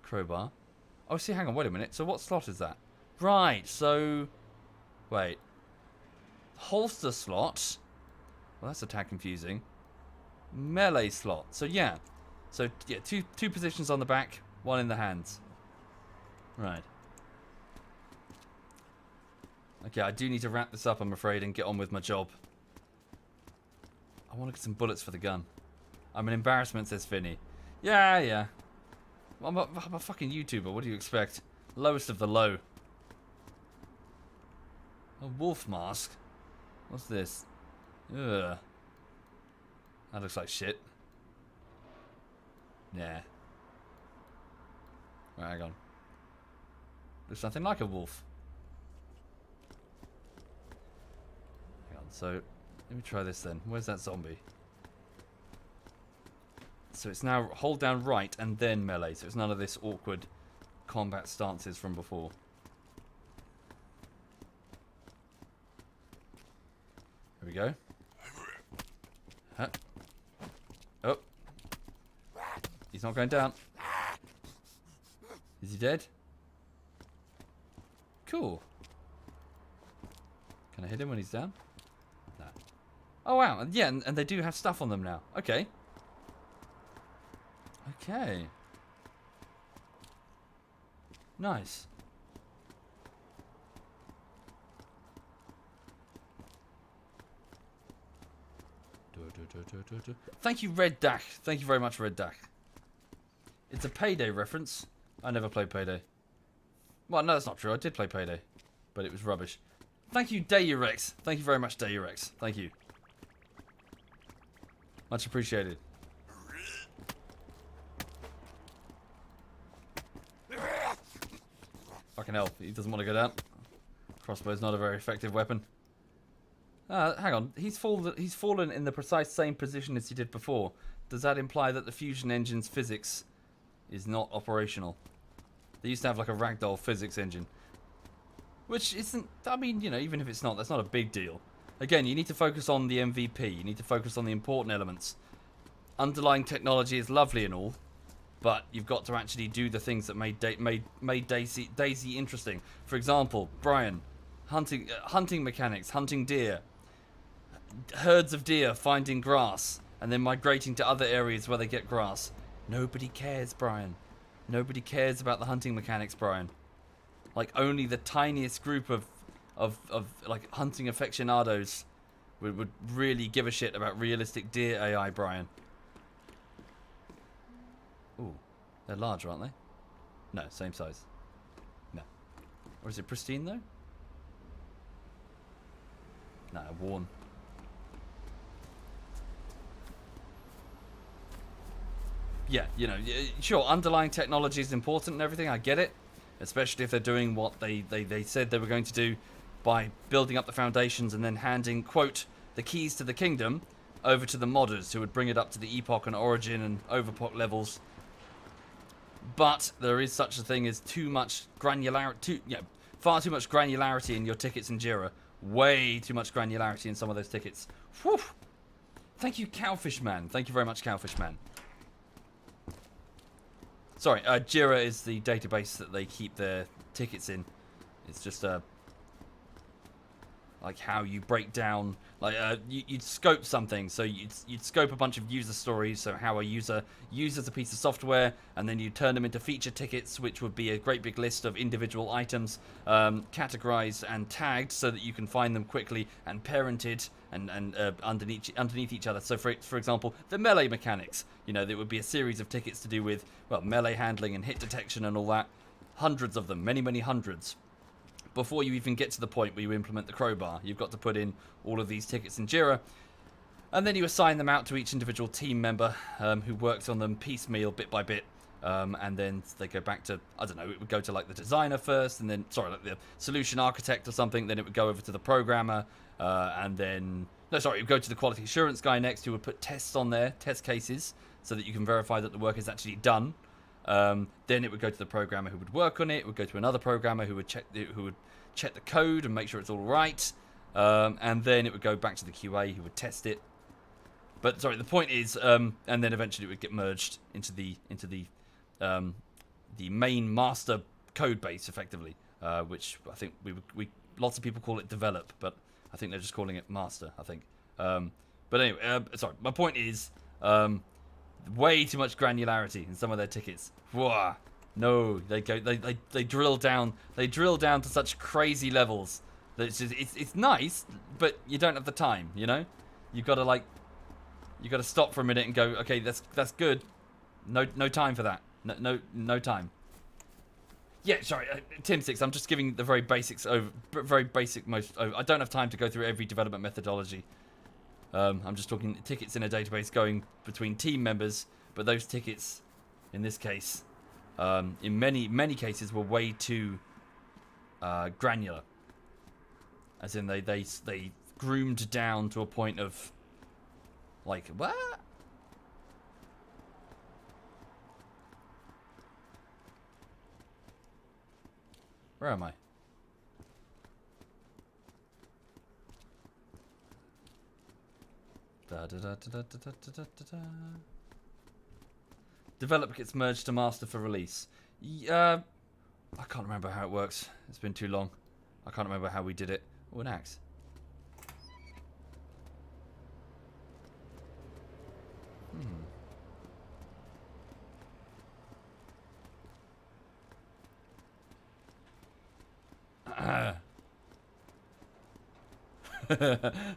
Crowbar. Oh, see, hang on, wait a minute. So what slot is that? Right, so... Wait. Holster slot. Well, that's a tad confusing. Melee slot. So, yeah. So, yeah, two positions on the back, one in the hands. Right. Okay, I do need to wrap this up, I'm afraid, and get on with my job. I want to get some bullets for the gun. I'm an embarrassment, says Finny. Yeah. I'm a fucking YouTuber, what do you expect? Lowest of the low. A wolf mask? What's this? Ugh. That looks like shit. Yeah. Right, hang on. Looks nothing like a wolf. Hang on, so let me try this then. Where's that zombie? So it's now hold down right and then melee, so it's none of this awkward combat stances from before. Here we go. Huh. Oh. He's not going down. Is he dead? Cool. Can I hit him when he's down? No. Oh wow, yeah, and they do have stuff on them now. Okay. Okay. Nice. Thank you, Red Dak. Thank you very much, Red Dak. It's a Payday reference. I never played Payday. Well, no, that's not true. I did play Payday, but it was rubbish. Thank you, DayZ. Thank you very much, DayZ. Thank you. Much appreciated. Fucking hell, he doesn't want to go down. Crossbow's not a very effective weapon. Hang on, he's fallen in the precise same position as he did before. Does that imply that the fusion engine's physics is not operational? They used to have like a ragdoll physics engine. Which isn't, I mean, you know, even if it's not, that's not a big deal. Again, you need to focus on the MVP. You need to focus on the important elements. Underlying technology is lovely and all, but you've got to actually do the things that made DayZ interesting. For example, Brian, hunting mechanics, hunting deer, herds of deer finding grass, and then migrating to other areas where they get grass. Nobody cares, Brian. Nobody cares about the hunting mechanics, Brian. Like, only the tiniest group of like hunting aficionados would really give a shit about realistic deer AI, Brian. Ooh, they're large, aren't they? No, same size. No. Or is it pristine though? No, worn. Yeah, you know, sure, underlying technology is important and everything, I get it. Especially if they're doing what they said they were going to do by building up the foundations and then handing, quote, the keys to the kingdom over to the modders who would bring it up to the epoch and origin and overpoch levels. But there is such a thing as too much granularity, far too much granularity in your tickets in Jira. Way too much granularity in some of those tickets. Whew. Thank you, Cowfish Man. Thank you very much, Cowfish Man. Sorry, Jira is the database that they keep their tickets in. It's just like how you break down, like you'd scope something. So you'd scope a bunch of user stories. So how a user uses a piece of software, and then you turn them into feature tickets, which would be a great big list of individual items, categorized and tagged so that you can find them quickly and parented and underneath each other. So for example, the melee mechanics. You know, there would be a series of tickets to do with, well, melee handling and hit detection and all that. Hundreds of them, many wundreds. Before you even get to the point where you implement the crowbar, you've got to put in all of these tickets in Jira. And then you assign them out to each individual team member who works on them piecemeal, bit by bit. And then they go back to, I don't know, it would go to like the designer first, and then, sorry, like the solution architect or something. Then it would go over to the programmer, and then, no, sorry, it would go to the quality assurance guy next, who would put tests on there, test cases, so that you can verify that the work is actually done. Then it would go to the programmer who would work on it. It would go to another programmer who would check the code and make sure it's all right. And then it would go back to the QA who would test it. But sorry, the point is, and then eventually it would get merged into the main master code base, effectively, which I think we lots of people call it develop, but I think they're just calling it master. I think. But anyway, sorry. My point is, way too much granularity in some of their tickets. Whoa. No, they drill down to such crazy levels It's nice, but you don't have the time. You know, you gotta stop for a minute and go, okay, that's good. No time for that. No time. Yeah, sorry, Tim Six. I'm just giving the very basics over, very basic most. I don't have time to go through every development methodology. I'm just talking tickets in a database going between team members, but those tickets, in this case, in many cases, were way too granular. As in, they groomed down to a point of like what? Where am I? Develop gets merged to master for release. I can't remember how it works. It's been too long. I can't remember how we did it. Oh, an axe.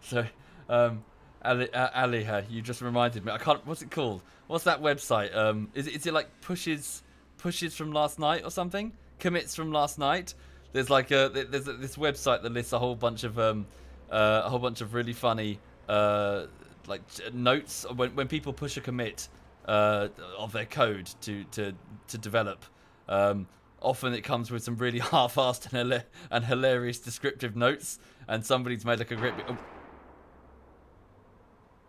So, Ali, you just reminded me. I can't. What's it called? What's that website? Is it like pushes from last night or something? Commits from last night. There's like there's this website that lists a whole bunch of really funny notes when people push a commit of their code to develop. Often it comes with some really half-assed and hilarious descriptive notes, and somebody's made like a great bit. Oh.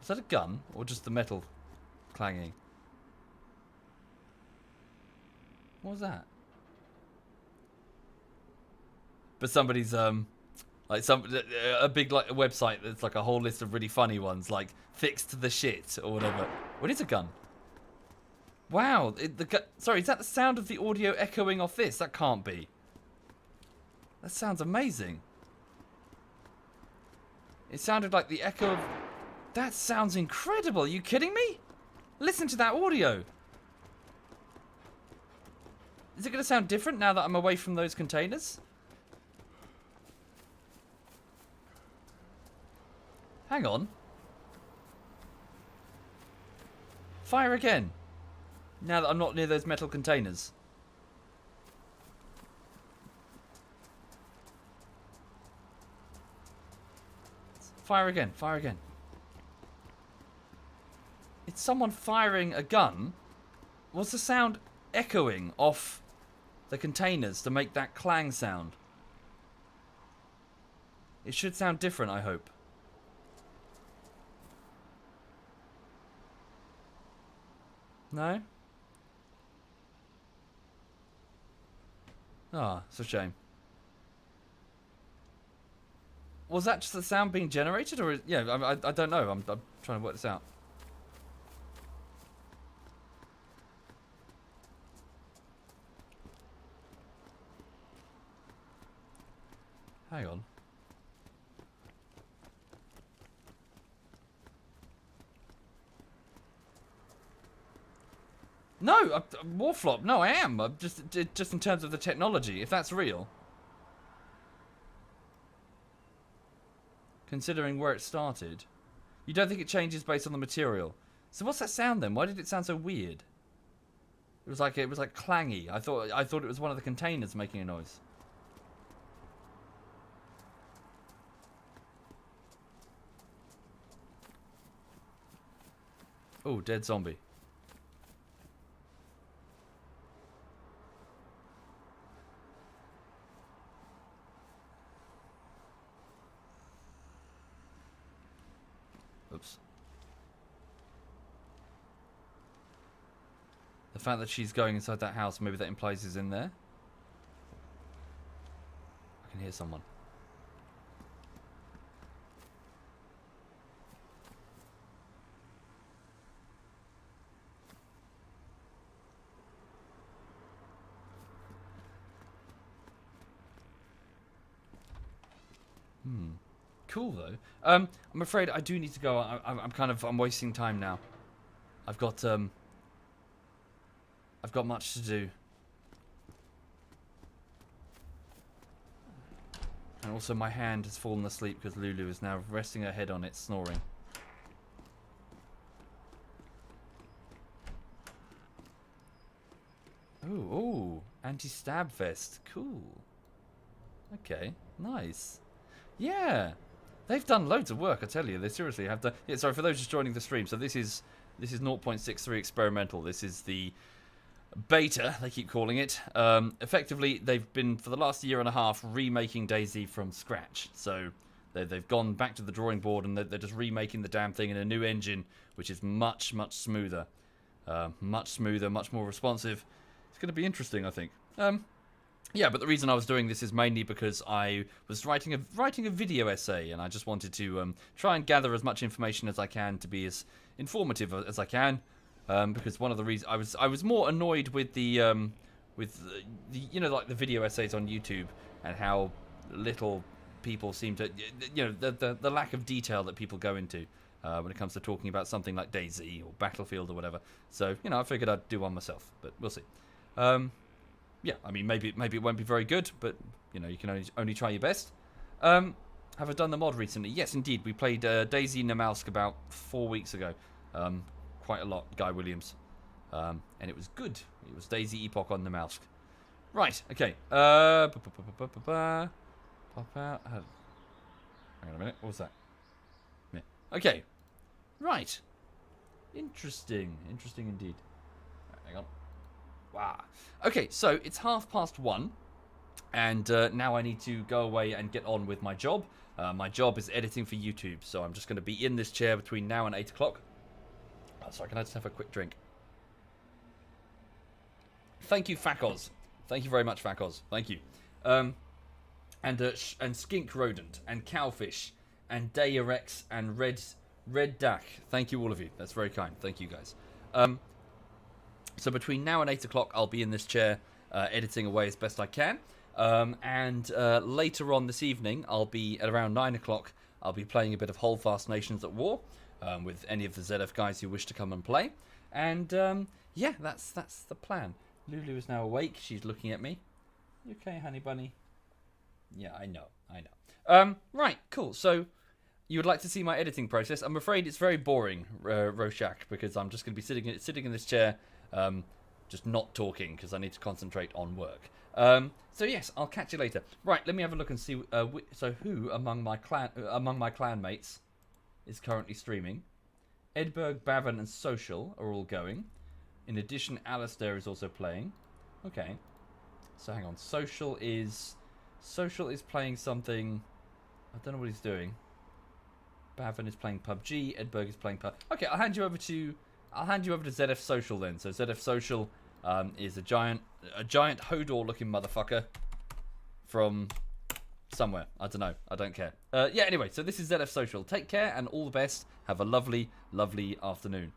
Is that a gun or just the metal clanging? What was that? But somebody's a big like website that's like a whole list of really funny ones, like fixed the shit or whatever. What is a gun? Wow, sorry, is that the sound of the audio echoing off this? That can't be. That sounds amazing. It sounded like the echo of... That sounds incredible. Are you kidding me? Listen to that audio. Is it going to sound different now that I'm away from those containers? Hang on. Fire again. Now that I'm not near those metal containers. Fire again, fire again. It's someone firing a gun. Was the sound echoing off the containers to make that clang sound? It should sound different, I hope. No? Ah, it's a shame. Was that just the sound being generated, or yeah? I don't know. I'm trying to work this out. Hang on. No, Warflop. No, I am. I'm just in terms of the technology, if that's real. Considering where it started, you don't think it changes based on the material. So what's that sound then? Why did it sound so weird? It was like clangy. I thought it was one of the containers making a noise. Oh, dead zombie. Oops. The fact that she's going inside that house, maybe that implies he's in there. I can hear someone. Cool though. I'm afraid I do need to go. I'm wasting time now. I've got much to do. And also my hand has fallen asleep because Lulu is now resting her head on it, snoring. Ooh, anti-stab vest. Cool. Okay, nice. Yeah, they've done loads of work, I tell you. They seriously have done... Yeah, sorry, for those just joining the stream. So this is 0.63 experimental. This is the beta, they keep calling it. Effectively, they've been, for the last year and a half, remaking DayZ from scratch. So they've gone back to the drawing board and they're just remaking the damn thing in a new engine, which is much, much smoother. Much more responsive. It's going to be interesting, I think. Yeah, but the reason I was doing this is mainly because I was writing a video essay, and I just wanted to try and gather as much information as I can to be as informative as I can. Because one of the reasons I was more annoyed with the you know, like the video essays on YouTube and how little people seem to, you know, the lack of detail that people go into when it comes to talking about something like DayZ or Battlefield or whatever. So, you know, I figured I'd do one myself, but we'll see. Yeah, I mean, maybe it won't be very good, but you know, you can only try your best. Have I done the mod recently? Yes, indeed. We played DayZ Namalsk about 4 weeks ago. Quite a lot, Guy Williams, and it was good. It was DayZ Epoch on Namalsk. Right, okay. Pop out. Hang on a minute. What was that? Yeah. Okay. Right. Interesting indeed. Hang on. Wow. Okay, so it's 1:30, and now I need to go away and get on with my job. My job is editing for YouTube, so I'm just going to be in this chair between now and 8 o'clock. Oh, sorry, can I just have a quick drink? Thank you, Fakoz. Thank you very much, Fakoz. Thank you. And Skink Rodent, and Cowfish, and Dayarex, and Red Dak. Thank you, all of you. That's very kind. Thank you, guys. So between now and 8 o'clock, I'll be in this chair editing away as best I can. And later on this evening, I'll be at around 9 o'clock. I'll be playing a bit of Holdfast Nations at War with any of the ZF guys who wish to come and play. And yeah, that's the plan. Lulu is now awake. She's looking at me. You okay, honey bunny? Yeah, I know. Right, cool. So you would like to see my editing process. I'm afraid it's very boring, Roshak, because I'm just going to be sitting in this chair, just not talking because I need to concentrate on work. So yes, I'll catch you later. Right, let me have a look and see. So who among my clanmates is currently streaming? Edberg, Bavin, and Social are all going. In addition, Alistair is also playing. Okay. So hang on. Social is playing something. I don't know what he's doing. Bavin is playing PUBG. Edberg is playing PUBG. Okay, I'll hand you over to ZF Social then. So ZF Social is a giant Hodor looking motherfucker from somewhere. I don't know. I don't care. Yeah, anyway, so this is ZF Social. Take care and all the best. Have a lovely, lovely afternoon.